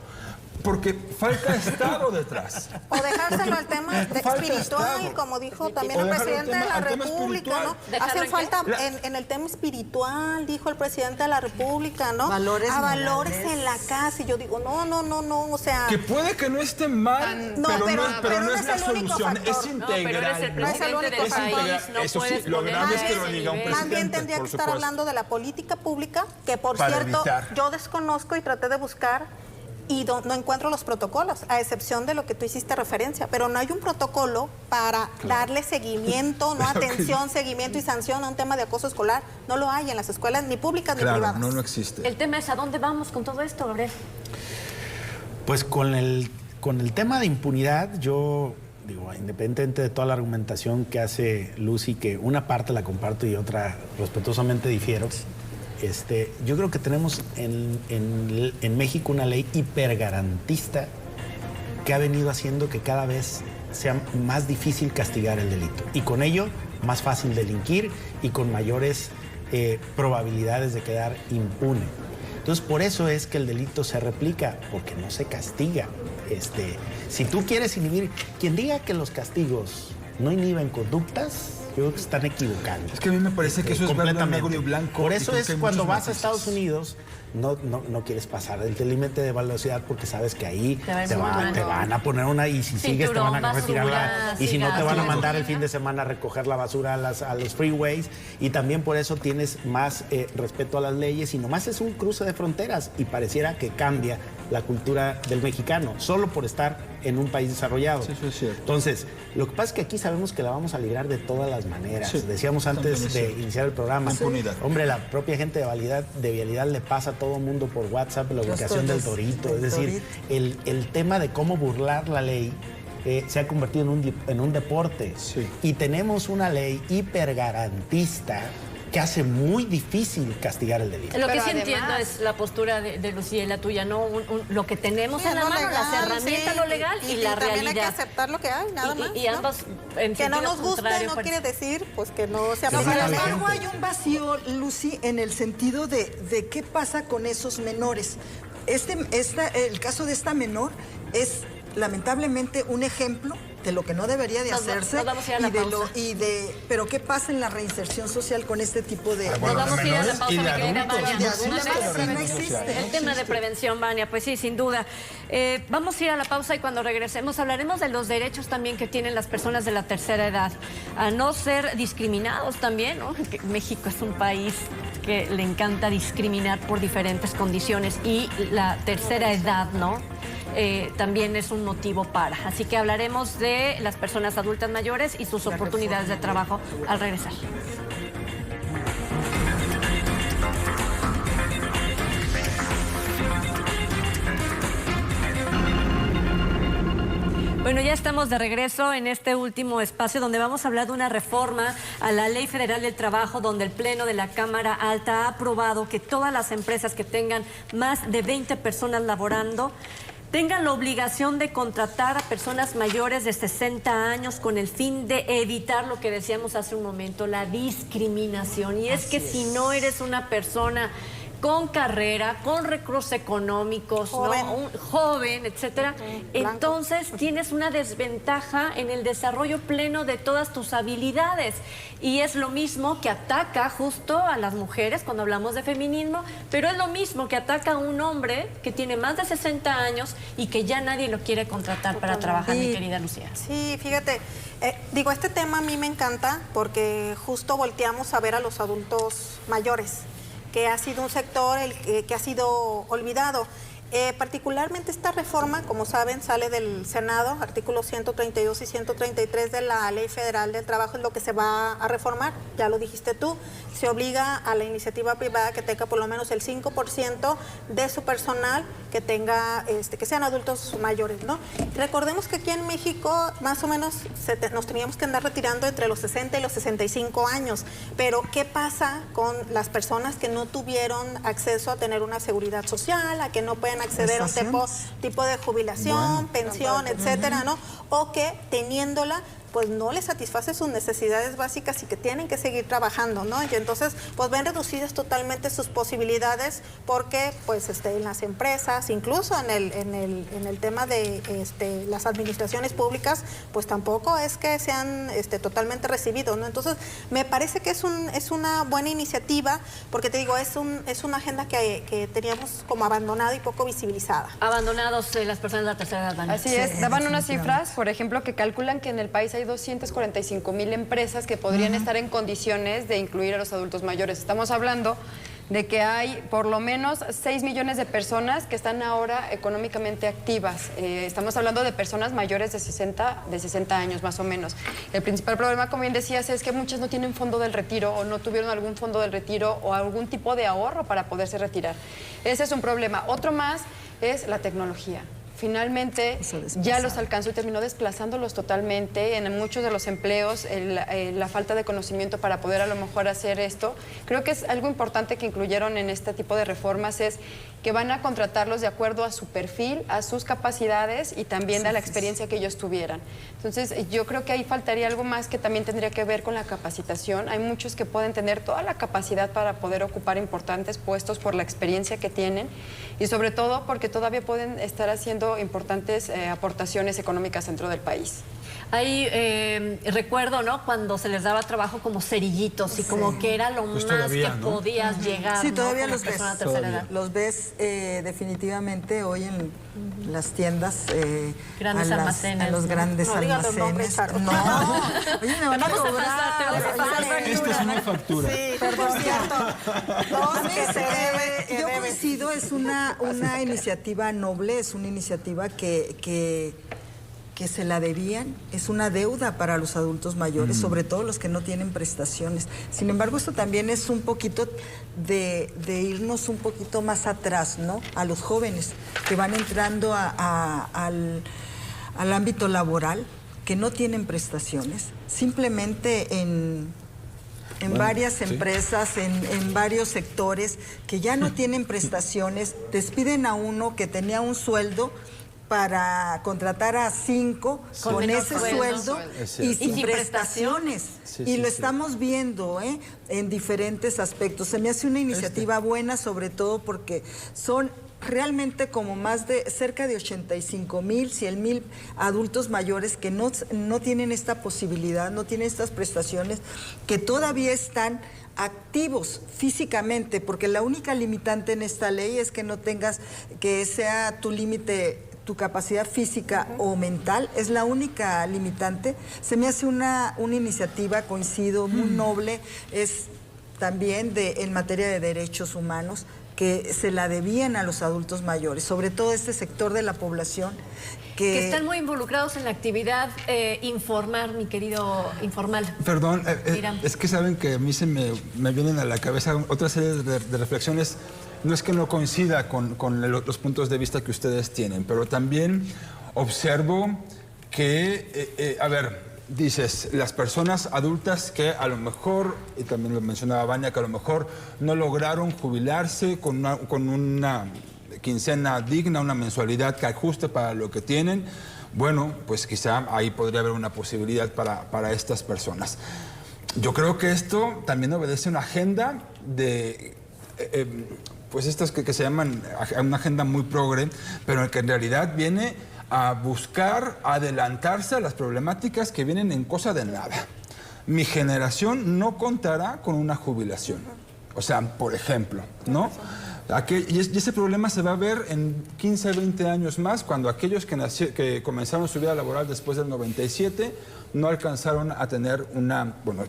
S4: porque falta Estado detrás.
S3: O dejárselo al tema
S4: Falta
S3: espiritual,
S4: Estado.
S3: como dijo también
S4: O
S3: el
S4: dejarlo
S3: presidente de la
S4: al tema
S3: República,
S4: espiritual.
S3: ¿no?
S1: ¿Dejarlo
S3: Hace
S1: en
S3: falta
S1: qué?
S3: en el tema espiritual, dijo el presidente de la República, ¿no?
S2: Valores
S3: valores
S2: morales.
S3: en la casa. Y yo digo, no, o sea...
S4: Que puede que no esté mal,
S3: No,
S4: pero no es
S3: es
S4: la
S3: el único
S4: solución,
S3: factor.
S4: es
S1: No, pero
S4: integral.
S1: eres el
S3: No es el
S1: presidente
S3: único
S1: del
S3: factor.
S1: país, no
S4: Eso sí,
S1: puedes
S4: lo
S1: poner
S4: grave es
S1: a
S4: que lo
S1: ese
S4: diga un
S1: nivel.
S3: Más bien
S4: presidente,
S3: tendría
S4: por
S3: que estar
S4: supuesto.
S3: hablando de la política pública, que por
S4: Para
S3: cierto,
S4: evitar.
S3: yo desconozco y traté de buscar y no encuentro los protocolos, a excepción de lo que tú hiciste referencia, pero no hay un protocolo para darle seguimiento, no atención, seguimiento y sanción a un tema de acoso escolar. No lo hay en las escuelas ni públicas ni privadas.
S4: No existe.
S1: El tema es ¿a dónde vamos con todo esto, Gabriel?
S6: Pues con el tema de impunidad, yo digo, independientemente de toda la argumentación que hace Lucy, que una parte la comparto y otra respetuosamente difiero, yo creo que tenemos en México una ley hipergarantista que ha venido haciendo que cada vez sea más difícil castigar el delito y con ello más fácil delinquir y con mayores probabilidades de quedar impune. Entonces, por eso es que el delito se replica, porque no se castiga. Si tú quieres inhibir, quien diga que los castigos no inhiben conductas, yo creo que están equivocando.
S4: Es que a mí me parece que eso es negro y blanco.
S6: Por eso es cuando vas a
S4: matices.
S6: Estados Unidos, no quieres pasar el límite de velocidad porque sabes que ahí te van a poner una, y si sigues te van a retirar y si no te van a mandar el fin de semana a recoger la basura a los freeways, y también por eso tienes más respeto a las leyes, y nomás es un cruce de fronteras y pareciera que cambia la cultura del mexicano solo por estar en un país desarrollado.
S4: Sí, eso es cierto.
S6: Entonces, lo que pasa es que aquí sabemos que la vamos a librar de todas las maneras.
S4: Sí,
S6: decíamos antes de iniciar el programa,
S4: impunidad.
S6: Hombre, la propia gente de vialidad le pasa a todo el mundo por WhatsApp la ubicación del torito. Es decir, el tema de cómo burlar la ley se ha convertido en un deporte.
S4: Sí.
S6: Y tenemos una ley hipergarantista que hace muy difícil castigar el delito.
S1: Lo que
S5: Pero
S1: sí
S5: además,
S1: entiendo es la postura de Lucía y la tuya, ¿no? Lo que tenemos en la mano, las herramientas, lo legal y la
S3: también
S1: realidad.
S3: hay que aceptar lo que hay, nada más.
S1: Y ambos en
S3: que no
S1: sentido
S3: nos guste
S1: contrario,
S3: no
S1: pues.
S3: quiere decir pues que no sea
S6: Pero
S2: Sin
S6: no,
S2: embargo, hay un vacío, Lucy, en el sentido de qué pasa con esos menores. El caso de esta menor es lamentablemente un ejemplo de lo que no debería de hacerse
S1: nos vamos a ir a la pausa.
S2: pero qué pasa en la reinserción social con este tipo de
S4: bueno,
S1: Nos vamos a ir a la
S4: menores
S1: pausa,
S4: y de
S1: mi querida
S4: adultos,
S1: Vania.
S2: de adultos,
S1: No
S2: no existe.
S1: El tema de prevención, Vania, pues sí, sin duda. Vamos a ir a la pausa y cuando regresemos hablaremos de los derechos también que tienen las personas de la tercera edad, a no ser discriminados también, ¿no? Que México es un país que le encanta discriminar por diferentes condiciones y la tercera edad, ¿no? También es un motivo para. Así que hablaremos de las personas adultas mayores y sus oportunidades de trabajo al regresar. Bueno, ya estamos de regreso en este último espacio donde vamos a hablar de una reforma a la Ley Federal del Trabajo, donde el Pleno de la Cámara Alta ha aprobado que todas las empresas que tengan más de 20 personas laborando tengan la obligación de contratar a personas mayores de 60 años con el fin de evitar lo que decíamos hace un momento, la discriminación. Y es que si no eres una persona con carrera, con recursos económicos,
S3: joven,
S1: ¿no? Joven, etcétera, entonces tienes una desventaja en el desarrollo pleno de todas tus habilidades. Y es lo mismo que ataca justo a las mujeres cuando hablamos de feminismo, pero es lo mismo que ataca a un hombre que tiene más de 60 años y que ya nadie lo quiere contratar para trabajar, mi querida Lucía.
S3: Sí, fíjate, este tema a mí me encanta porque justo volteamos a ver a los adultos mayores, que ha sido un sector que ha sido olvidado. Particularmente esta reforma, como saben, sale del Senado, artículos 132 y 133 de la Ley Federal del Trabajo, es lo que se va a reformar, ya lo dijiste tú, se obliga a la iniciativa privada que tenga por lo menos el 5% de su personal que tenga, que sean adultos mayores, ¿no? Recordemos que aquí en México más o menos nos teníamos que andar retirando entre los 60 y los 65 años, pero ¿qué pasa con las personas que no tuvieron acceso a tener una seguridad social, a que no pueden acceder a un tipo de jubilación, pensión, etcétera, ¿no? O que teniéndola pues no les satisface sus necesidades básicas y que tienen que seguir trabajando, ¿no? Y entonces, pues ven reducidas totalmente sus posibilidades porque, pues, en las empresas, incluso en el tema de las administraciones públicas, pues tampoco es que sean totalmente recibidos, ¿no? Entonces, me parece que es una buena iniciativa porque, te digo, es una agenda que teníamos como abandonada y poco visibilizada.
S1: Abandonados las personas de la tercera edad, Vania.
S5: Así es, daban unas cifras, por ejemplo, que calculan que en el país hay hay 245,000 empresas que podrían estar en condiciones de incluir a los adultos mayores. Estamos hablando de que hay por lo menos 6 millones de personas que están ahora económicamente activas. Estamos hablando de personas mayores de 60 años más o menos. El principal problema, como bien decías, es que muchas no tienen fondo del retiro o no tuvieron algún fondo del retiro o algún tipo de ahorro para poderse retirar. Ese es un problema. Otro más es la tecnología. Finalmente ya los alcanzó y terminó desplazándolos totalmente en muchos de los empleos, la falta de conocimiento para poder a lo mejor hacer esto. Creo que es algo importante que incluyeron en este tipo de reformas, es que van a contratarlos de acuerdo a su perfil, a sus capacidades y también a la experiencia que ellos tuvieran. Entonces yo creo que ahí faltaría algo más que también tendría que ver con la capacitación. Hay muchos que pueden tener toda la capacidad para poder ocupar importantes puestos por la experiencia que tienen y sobre todo porque todavía pueden estar haciendo importantes aportaciones económicas dentro del país.
S1: Ahí recuerdo, ¿no? Cuando se les daba trabajo como cerillitos y como que era lo
S4: Pues
S1: más
S4: todavía,
S1: que
S4: ¿no?
S1: podías llegar.
S2: Sí,
S1: ¿no?
S2: todavía
S1: Como
S2: los ves.
S1: persona de tercera edad.
S2: Los ves definitivamente hoy en las tiendas.
S1: Grandes almacenes,
S2: a los
S1: ¿no?
S2: grandes
S3: No digas los nombres,
S2: almacenes.
S3: Charo.
S2: No, oye, me van a
S1: Vamos a
S2: cobrar.
S1: pasar, te vamos a pasar factura.
S4: Esta es una factura.
S3: Sí, por cierto. Dos que se debe, que
S2: Yo
S3: debe.
S2: coincido, es una iniciativa noble, es una iniciativa que se la debían, es una deuda para los adultos mayores, sobre todo los que no tienen prestaciones. Sin embargo, esto también es un poquito de irnos un poquito más atrás, ¿no? A los jóvenes que van entrando al ámbito laboral, que no tienen prestaciones, simplemente en varias empresas, en varios sectores, que ya no tienen prestaciones, despiden a uno que tenía un sueldo para contratar a 5 con
S1: menos
S2: ese
S1: sueldo.
S2: y sin prestaciones. Y lo
S4: sí.
S2: estamos viendo en diferentes aspectos. Se me hace una iniciativa buena, sobre todo porque son realmente como más de cerca de 85,000, 100,000 adultos mayores que no tienen esta posibilidad, no tienen estas prestaciones, que todavía están activos físicamente, porque la única limitante en esta ley es que no tengas, que sea tu límite, tu capacidad física o mental, es la única limitante. Se me hace una iniciativa, coincido, muy noble, es también en materia de derechos humanos, que se la debían a los adultos mayores, sobre todo este sector de la población
S1: Que están muy involucrados en la actividad informal, mi querido informal.
S4: Perdón,
S1: Mira.
S4: es que saben que a mí se me vienen a la cabeza otra serie de reflexiones. No es que no coincida con los puntos de vista que ustedes tienen, pero también observo que, a ver, dices, las personas adultas que a lo mejor, y también lo mencionaba Vania, que a lo mejor no lograron jubilarse con una quincena digna, una mensualidad que ajuste para lo que tienen, bueno, pues quizá ahí podría haber una posibilidad para estas personas. Yo creo que esto también obedece a una agenda de... pues estas que se llaman una agenda muy progre, pero que en realidad viene a buscar adelantarse a las problemáticas que vienen en cosa de nada. Mi generación no contará con una jubilación. O sea, por ejemplo, ¿no? Y ese problema se va a ver en 15, 20 años más, cuando aquellos que comenzaron su vida laboral después del 97 no alcanzaron a tener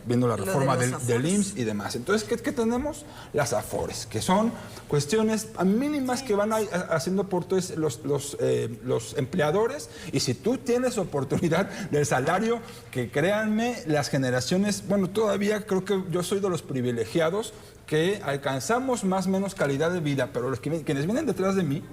S4: viendo la reforma del IMSS y demás. Entonces, ¿qué tenemos? Las AFORES, que son cuestiones mínimas que van haciendo por todos los empleadores, y si tú tienes oportunidad del salario, que créanme, las generaciones, todavía creo que yo soy de los privilegiados que alcanzamos más o menos calidad de vida, pero quienes vienen detrás de mí,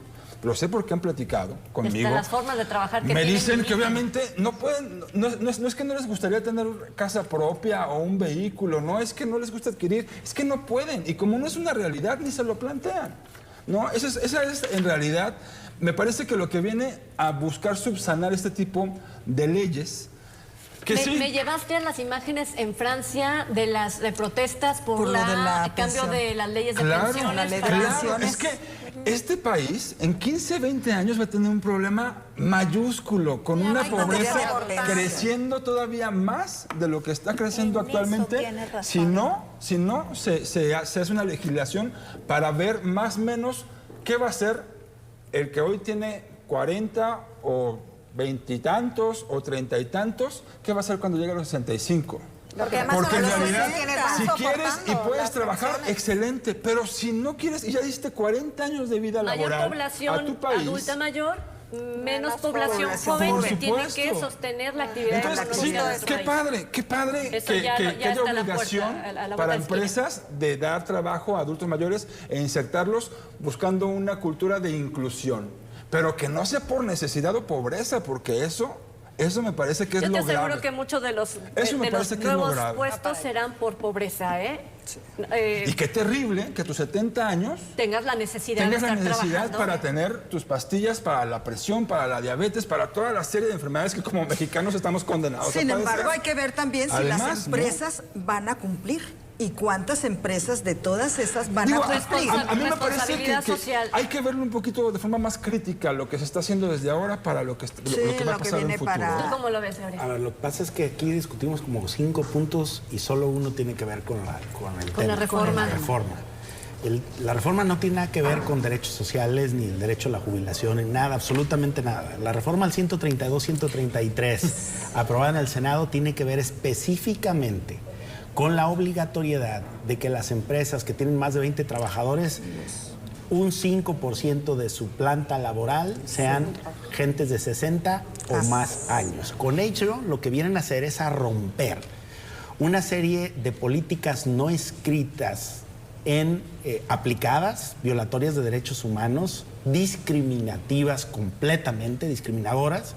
S4: lo sé porque han platicado conmigo.
S1: Las formas de trabajar que
S4: me
S1: tienen.
S4: dicen que obviamente no pueden, no es que no les gustaría tener casa propia o un vehículo, no es que no les gusta adquirir, es que no pueden, y como no es una realidad ni se lo plantean. No, esa es en realidad, me parece que lo que viene a buscar subsanar este tipo de leyes.
S1: Me llevaste a las imágenes en Francia de protestas por
S2: lo de la
S1: cambio
S2: pensión.
S1: de las leyes de
S4: Claro,
S1: pensiones.
S2: la ley de
S1: para-
S2: pensiones.
S4: Es que este país en 15, 20 años va a tener un problema mayúsculo, con una
S3: hay materia
S4: pobreza
S3: de importancia.
S4: creciendo todavía más de lo que está creciendo
S3: En eso
S4: actualmente.
S3: tienes razón.
S4: Si no se hace una legislación para ver más o menos qué va a ser el que hoy tiene 40 o veintitantos o treinta y tantos, ¿qué va a hacer cuando llegue a los 65?
S3: Porque además
S4: Porque
S3: son
S4: en
S3: los
S4: realidad,
S3: quienes van
S4: si quieres y
S3: soportando
S4: puedes
S3: las
S4: trabajar,
S3: pensiones.
S4: excelente. Pero si no quieres y ya diste 40 años de vida
S1: Mayor
S4: laboral a
S1: población
S4: tu país,
S1: adulta mayor, menos
S3: Menos
S1: población
S2: población.
S1: joven
S4: Por
S1: que tiene que
S4: supuesto.
S1: sostener la actividad
S4: entonces, sí,
S1: económica de nuestro
S4: qué
S1: país.
S4: padre
S1: Eso
S4: que
S1: ya
S4: haya
S1: está a la puerta,
S4: obligación
S1: a la vuelta
S4: para
S1: de la esquina.
S4: empresas de dar trabajo a adultos mayores e insertarlos buscando una cultura de inclusión. Pero que no sea por necesidad o pobreza, porque eso me parece que es
S1: Yo te
S4: lograble.
S1: aseguro que muchos de los,
S4: Eso me
S1: de los
S4: parece que es
S1: nuevos
S4: lograble.
S1: puestos serán por pobreza,
S4: Y qué terrible que a tus 70 años
S1: tengas la necesidad
S4: tengas
S1: de
S4: la
S1: estar
S4: necesidad
S1: trabajando.
S4: para tener tus pastillas para la presión, para la diabetes, para toda la serie de enfermedades que como mexicanos estamos condenados a
S2: Sin
S4: padecer.
S2: embargo, hay que ver también si
S4: Además,
S2: las empresas van a cumplir y cuántas empresas de todas esas van
S4: Digo,
S2: a cumplir.
S4: a mí me parece que,
S1: Responsabilidad social.
S4: hay que verlo un poquito de forma más crítica lo que se está haciendo desde ahora para lo que, lo que va a
S2: lo que
S4: pasar en
S2: viene
S4: el futuro.
S2: para-
S1: ¿Tú cómo lo ves, Gabriel?
S6: A ver, lo que pasa es que aquí discutimos como 5 puntos y solo uno tiene que ver con el
S1: Con
S6: tema,
S1: la reforma.
S6: con la reforma. La reforma no tiene nada que ver con derechos sociales, ni el derecho a la jubilación, ni nada, absolutamente nada. La reforma al 132-133, aprobada en el Senado, tiene que ver específicamente con la obligatoriedad de que las empresas que tienen más de 20 trabajadores, un 5% de su planta laboral sean gentes de 60 o más años. Con ello, lo que vienen a hacer es a romper una serie de políticas no escritas aplicadas, violatorias de derechos humanos, discriminativas completamente, discriminadoras,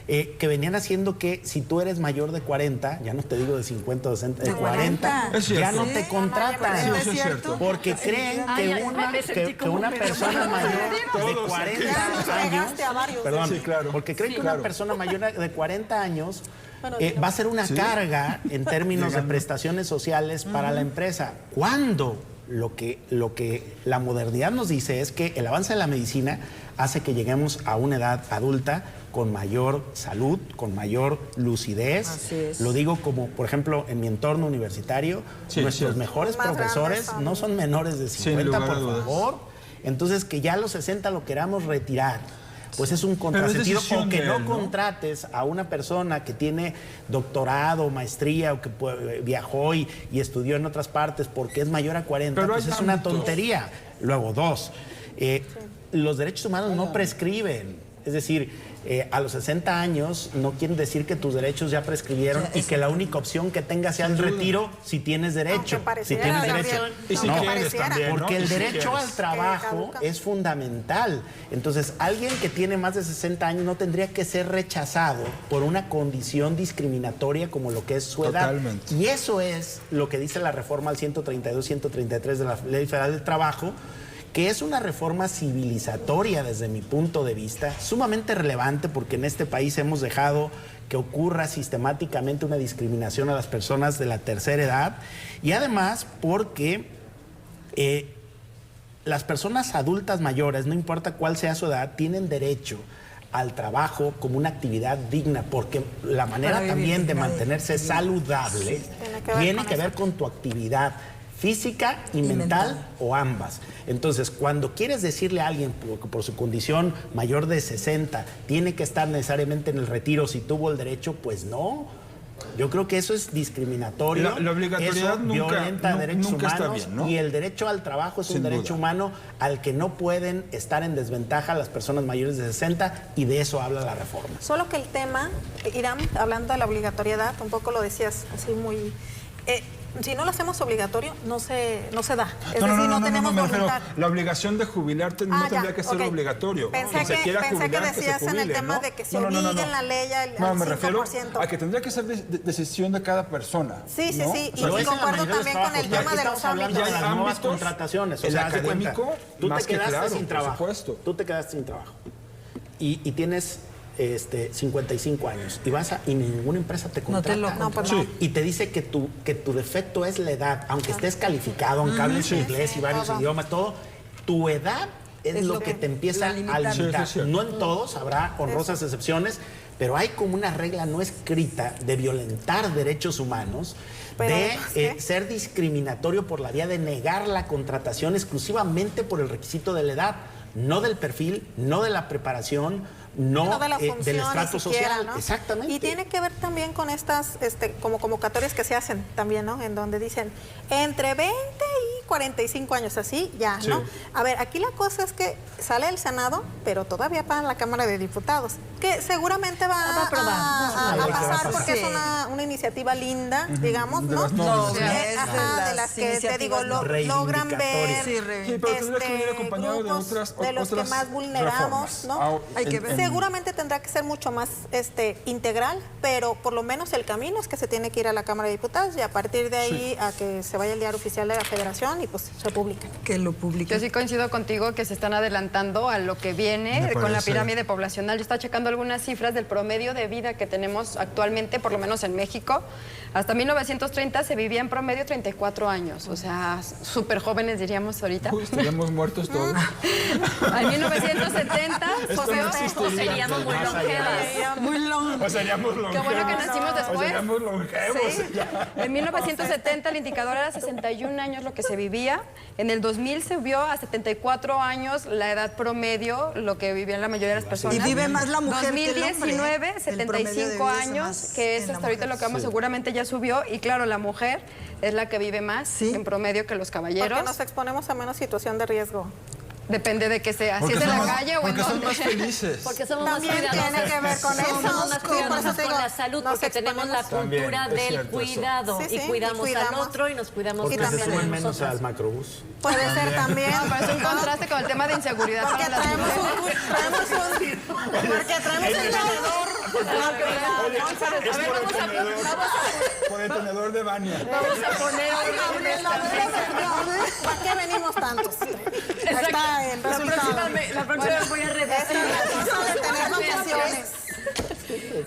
S6: que venían haciendo que si tú eres mayor de 40, ya no te digo de 50 o 60, de 40,
S4: Es cierto.
S6: ya no te
S2: Sí,
S6: contratan.
S4: Sí, eso es cierto.
S6: Porque creen
S1: Ay,
S6: que
S1: ay,
S6: una,
S1: me sentí
S6: que
S1: como
S6: una
S1: medio
S6: persona mayor de
S4: Todos
S6: 40
S3: Ya nos
S6: años,
S3: regaste a varios.
S6: perdón,
S4: Sí, claro.
S6: porque creen
S4: Sí,
S6: que
S4: claro.
S6: una persona mayor de 40 años va a ser una carga en términos de
S4: Llegando.
S6: prestaciones sociales para la empresa. ¿Cuándo? Lo que la modernidad nos dice es que el avance de la medicina hace que lleguemos a una edad adulta con mayor salud, con mayor lucidez.
S2: Así es.
S6: Lo digo como, por ejemplo, en mi entorno universitario,
S4: Sí,
S6: nuestros
S4: cierto.
S6: mejores
S3: Los más
S6: profesores
S3: grandes son-
S6: no son menores de 50,
S4: lugar a
S6: por
S4: dudas.
S6: favor. Entonces, que ya a los 60 lo queramos retirar, pues es un contrasentido.
S4: decisión
S6: O que
S4: de
S6: no
S4: él, ¿no?
S6: contrates a una persona que tiene doctorado, maestría, o que viajó y estudió en otras partes porque es mayor a 40,
S4: Pero
S6: pues
S4: hay
S6: es una
S4: ámbitos.
S6: tontería. Luego, dos, los derechos humanos no prescriben. Es decir, a los 60 años no quiere decir que tus derechos ya prescribieron y que la única opción que tengas sea el retiro si tienes derecho.
S3: Aunque
S6: Si
S3: pareciera,
S6: tienes
S3: Gabriel.
S6: derecho.
S4: Y si
S6: No,
S4: quieres
S3: pareciera.
S4: también, ¿no?
S6: porque el
S4: Y si
S6: derecho
S4: quieres.
S6: al trabajo
S3: caduca.
S6: es fundamental. Entonces, alguien que tiene más de 60 años no tendría que ser rechazado por una condición discriminatoria como lo que es su edad.
S4: Totalmente.
S6: Y eso es lo que dice la reforma al 132-133 de la Ley Federal del Trabajo, que es una reforma civilizatoria desde mi punto de vista, sumamente relevante porque en este país hemos dejado que ocurra sistemáticamente una discriminación a las personas de la tercera edad y además porque las personas adultas mayores, no importa cuál sea su edad, tienen derecho al trabajo como una actividad digna, porque la manera
S2: Para vivir
S6: también de
S2: digna,
S6: mantenerse saludable tiene que ver con tu actividad física y mental o ambas. Entonces, cuando quieres decirle a alguien que por su condición mayor de 60 tiene que estar necesariamente en el retiro si tuvo el derecho, pues no. Yo creo que eso es discriminatorio.
S4: La obligatoriedad
S6: eso
S4: nunca-
S6: violenta derechos
S4: nunca está
S6: humanos
S4: bien, ¿no?
S6: y el derecho al trabajo es
S4: Sin
S6: un derecho
S4: duda.
S6: humano al que no pueden estar en desventaja las personas mayores de 60 y de eso habla la reforma.
S3: Solo que el tema, Irán, hablando de la obligatoriedad, un poco lo decías así muy... si no lo hacemos obligatorio, no se da. Es decir, no tenemos
S4: me refiero,
S3: voluntad.
S4: la obligación de jubilarte no
S3: Ah, ya,
S4: tendría que ser
S3: ok.
S4: obligatorio.
S3: Pensé
S4: Quien se
S3: que-
S4: quiera
S3: pensé que
S4: jubilar,
S3: decías
S4: se
S3: en el
S4: jubile,
S3: tema
S4: ¿no?
S3: de que se obligue en la ley al
S4: me refiero
S3: 5%.
S4: a que tendría que ser decisión de cada persona.
S3: Sí, sí,
S4: ¿no?
S3: sí,
S4: O sea,
S6: Lo
S3: y
S6: es en la
S3: concuerdo
S6: mayoría de los
S3: también con el
S6: trabajos.
S3: tema
S6: Aquí
S3: de
S6: estamos
S3: los
S6: hablando
S3: ámbitos.
S6: de las
S4: Hay
S6: nuevas
S4: ámbitos,
S6: contrataciones. O
S4: el
S6: sea, haz de cuenta,
S4: académico,
S6: tú
S4: más
S6: te
S4: que
S6: quedaste
S4: claro,
S6: sin
S4: por
S6: trabajo.
S4: supuesto.
S6: Tú te quedaste sin trabajo. Y tienes 55 años y ninguna empresa te
S2: No
S6: contrata.
S2: te lo
S3: No, pues
S4: Sí.
S3: no.
S6: Y te dice que tu defecto es la edad, aunque estés calificado, aunque hables inglés y varios
S3: todo.
S6: idiomas, todo, tu edad es lo que te empieza
S2: la
S6: a
S2: limitante.
S6: limitar.
S4: Sí, sí, sí.
S6: No en todos, habrá honrosas excepciones, pero hay como una regla no escrita de violentar derechos humanos,
S3: Pero,
S6: de
S3: ¿qué?
S6: ser discriminatorio por la vía de negar la contratación exclusivamente por el requisito de la edad, no del perfil, no de la preparación, no
S3: de la
S6: del
S3: función
S6: estrato
S3: ni siquiera,
S6: social.
S3: ¿no?
S6: Exactamente.
S3: Y tiene que ver también con estas como convocatorias que se hacen también, ¿no? En donde dicen entre 20 y 45 años, así ya, ¿no? A ver, aquí la cosa es que sale el Senado, pero todavía para la Cámara de Diputados, que seguramente va
S1: a aprobar.
S3: a pasar porque es una iniciativa linda, digamos, ¿no? De las que te digo, logran ver
S4: Sí, pero tendría que venir acompañado de
S3: grupos
S4: otras
S3: de los que
S4: otras
S3: más vulneramos,
S4: reformas.
S3: ¿no?
S2: Hay que ver.
S3: Seguramente tendrá que ser mucho más integral, pero por lo menos el camino es que se tiene que ir a la Cámara de Diputados y a partir de ahí a que se vaya al diario oficial de la Federación y pues se publica.
S2: Que lo publique.
S5: Yo sí coincido contigo que se están adelantando a lo que viene con la pirámide poblacional. Yo estaba checando algunas cifras del promedio de vida que tenemos actualmente, por lo menos en México. Hasta 1930 se vivía en promedio 34 años, o sea, súper jóvenes diríamos ahorita.
S4: Uy, estaríamos muertos todos.
S5: En 1970
S1: Seríamos muy longevas.
S2: Muy long.
S4: O seríamos longevos.
S5: Qué bueno que nacimos después.
S4: O seríamos longevos.
S5: Sí. En 1970 el indicador era 61 años lo que se vivía. En el 2000 subió a 74 años la edad promedio, lo que vivían la mayoría de las personas.
S2: Y vive más la mujer que el hombre.
S5: 2019,
S2: El promedio de
S5: 75
S2: vida es
S5: años,
S2: más
S5: que es
S2: en la
S5: hasta ahorita
S2: mujer.
S5: lo que vamos, seguramente ya subió. Y claro, la mujer es la que vive más en promedio que los caballeros.
S3: Porque nos exponemos a menos situación de riesgo.
S5: Depende de que sea, si
S4: Porque
S5: es de la
S4: somos-
S5: calle o en
S4: porque son
S5: dónde.
S4: más felices.
S1: Porque somos
S3: También
S1: más cuidadosos.
S3: tiene que ver con eso.
S1: Somos más
S3: Sí, por eso
S1: cuidadosos
S3: te
S1: con
S3: digo,
S1: la salud,
S3: nos
S1: porque tenemos la
S3: exponemos.
S1: cultura
S4: También, es
S1: del
S4: cierto eso.
S1: cuidado.
S3: Sí, sí,
S1: y cuidamos al
S3: cuidamos.
S1: otro y nos cuidamos
S6: Porque se
S3: también
S6: suben
S1: a
S6: menos
S1: nosotras.
S6: al macrobús.
S3: Puede ser también.
S5: No, pero es un contraste con el tema de inseguridad
S3: Porque
S5: para las
S3: traemos
S5: mujeres.
S3: porque traemos el tenedor.
S4: Por el tenedor de Vania.
S1: Vamos a poner
S3: ¿Para qué venimos tantos? Está el resultado.
S1: la próxima voy a redactar.
S3: Es cosa de tener vocaciones.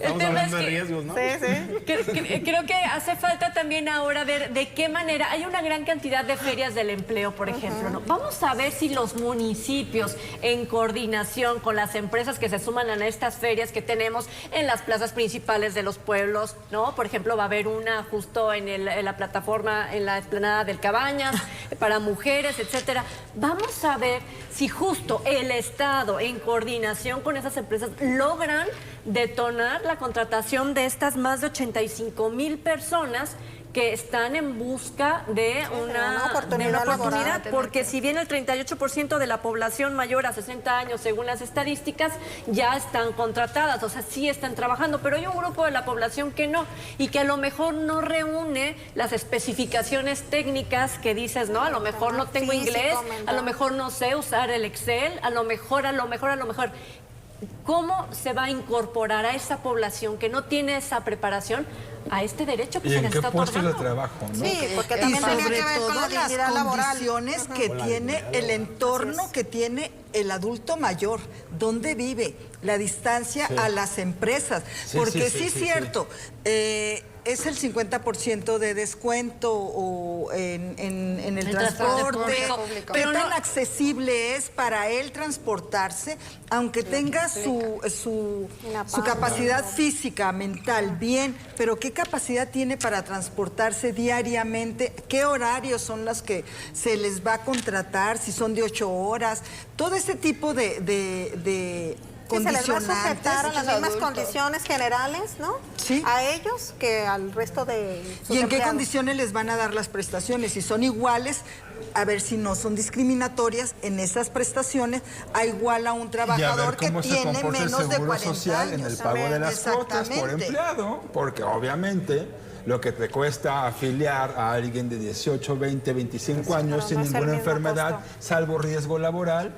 S6: Estamos hablando de riesgos, ¿no?
S3: Sí, sí.
S1: Creo que hace falta también ahora ver de qué manera. Hay una gran cantidad de ferias del empleo, por ejemplo, ¿no? Vamos a ver si los municipios, en coordinación con las empresas que se suman a estas ferias que tenemos en las plazas principales de los pueblos, ¿no? Por ejemplo, va a haber una justo en la plataforma, en la explanada del Cabañas, para mujeres, etcétera. Vamos a ver si justo el Estado, en coordinación con esas empresas, logran detonar la contratación de estas más de 85,000 personas que están en busca de una
S3: oportunidad laboral.
S1: porque si bien el 38% de la población mayor a 60 años, según las estadísticas, ya están contratadas, o sea, sí están trabajando, pero hay un grupo de la población que no, y que a lo mejor no reúne las especificaciones técnicas que dices, ¿no? A lo mejor no tengo inglés, a lo mejor no sé usar el Excel, a lo mejor. ¿Cómo se va a incorporar a esa población que no tiene esa preparación a este derecho que
S4: ¿Y
S1: se
S4: en
S1: les
S4: qué
S1: está
S4: puestos de
S1: otorgando?
S4: trabajo, no?
S3: Sí, porque
S2: Y
S3: también tenía
S2: sobre
S3: que ver con
S2: todo
S3: la
S2: las
S3: dignidad laboral.
S2: condiciones que
S6: Con la
S2: tiene
S6: dignidad
S2: el
S6: laboral.
S2: entorno que tiene el adulto mayor, dónde vive, la distancia a las empresas, porque sí es cierto, es el 50% de descuento o en el transporte,
S5: público.
S2: pero tan accesible es para él transportarse, aunque tenga su capacidad física, mental, bien, pero qué capacidad tiene para transportarse diariamente, qué horarios son los que se les va a contratar, si son de 8 horas, todo ese tipo de
S3: Que se les va a sujetar a las mismas
S5: adultos.
S3: condiciones generales, ¿no?
S2: Sí.
S3: A ellos que al resto de sus
S2: ¿Y en qué
S3: empleados.
S2: condiciones les van a dar las prestaciones? Si son iguales, a ver si no son discriminatorias en esas prestaciones, a igual a un
S4: Y a ver
S2: trabajador que
S4: cómo se
S2: tiene
S4: comporta el
S2: menos de
S4: seguro
S2: 40
S4: social
S2: años.
S4: en el pago de las cuotas por
S2: Exactamente.
S4: empleado, porque obviamente lo que te cuesta afiliar a alguien de 18, 20, 25 años sin
S3: no es el
S4: ninguna
S3: mismo
S4: enfermedad,
S3: costo.
S4: salvo riesgo laboral,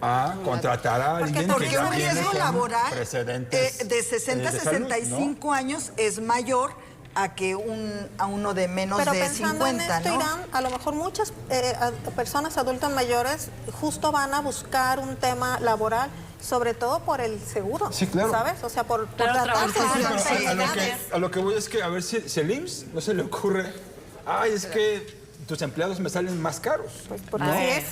S4: a contratar a alguien
S2: Porque
S4: que ya
S2: un
S4: viene
S2: riesgo
S4: con
S2: laboral
S4: precedentes
S2: de 60 a
S4: de salud, ¿no?
S2: 65 años es mayor a que a uno de menos
S3: Pero
S2: de
S3: pensando
S2: 50,
S3: en esto,
S2: ¿no?
S3: Irán, a lo mejor muchas personas adultas mayores justo van a buscar un tema laboral, sobre todo por el seguro,
S4: Sí, claro.
S3: ¿sabes? O sea, por
S1: Claro,
S3: tratarse
S1: trabajar.
S3: de
S4: Sí,
S3: esas
S4: pero
S3: enfermedades.
S4: a lo que voy es que a ver si el IMSS no se le ocurre, ay, es que tus empleados me salen más caros.
S3: Porque así es.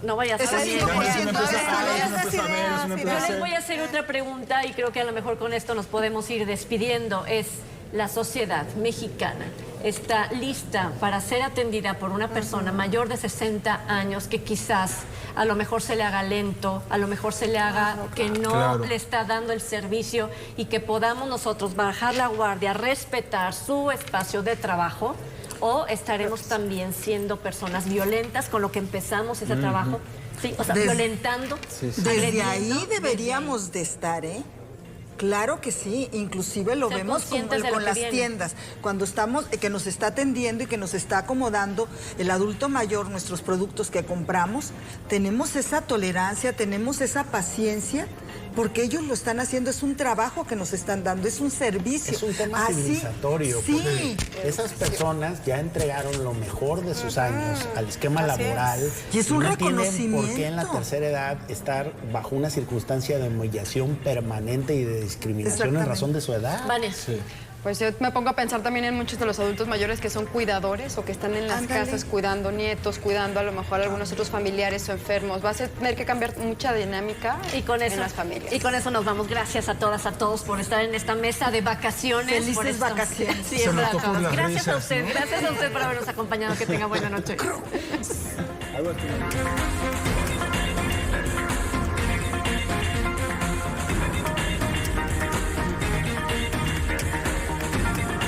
S1: No vaya a ser.
S2: Ese
S4: Es una
S2: 5%
S4: empresa
S2: de
S4: A, es una
S3: esas
S4: empresa B, es una
S3: ideas,
S1: Yo
S4: empresa
S1: les
S4: C.
S1: voy a hacer otra pregunta y creo que a lo mejor con esto nos podemos ir despidiendo. Es, la sociedad mexicana está lista para ser atendida por una persona mayor de 60 años que quizás a lo mejor se le haga lento, a lo mejor se le haga que no le está dando el servicio y que podamos nosotros bajar la guardia, respetar su espacio de trabajo, o estaremos también siendo personas violentas con lo que empezamos ese trabajo, sí, o sea, violentando.
S2: Desde ahí deberíamos de estar, ¿eh? Claro que sí, inclusive lo
S1: Ser
S2: vemos
S1: conscientes de lo
S2: con
S1: que
S2: las
S1: viene.
S2: tiendas, cuando estamos, que nos está atendiendo y que nos está acomodando el adulto mayor, nuestros productos que compramos, tenemos esa tolerancia, tenemos esa paciencia, porque ellos lo están haciendo, es un trabajo que nos están dando, es un servicio.
S6: Es un tema civilizatorio,
S2: sí.
S6: porque esas personas ya entregaron lo mejor de sus años al esquema
S3: Así
S6: laboral.
S2: Y es un
S6: no tienen
S2: reconocimiento.
S6: por qué en la tercera edad estar bajo una circunstancia de humillación permanente y de discriminación en razón de su edad.
S1: Vanessa.
S5: Pues yo me pongo a pensar también en muchos de los adultos mayores que son cuidadores o que están en las
S2: Ándale.
S5: casas cuidando nietos, cuidando a lo mejor a algunos otros familiares o enfermos. Va a tener que cambiar mucha dinámica
S1: Y con eso,
S5: en las familias.
S1: y con eso nos vamos. Gracias a todas, a todos por estar en esta mesa de vacaciones.
S2: Felices
S1: por estos-
S2: vacaciones.
S1: Sí,
S4: Se
S1: es
S4: notó
S1: verdad.
S4: por las
S1: Gracias a
S4: risas,
S1: usted,
S4: ¿no?
S1: gracias a usted por habernos acompañado. Que tenga buena noche.
S4: Algo aquí.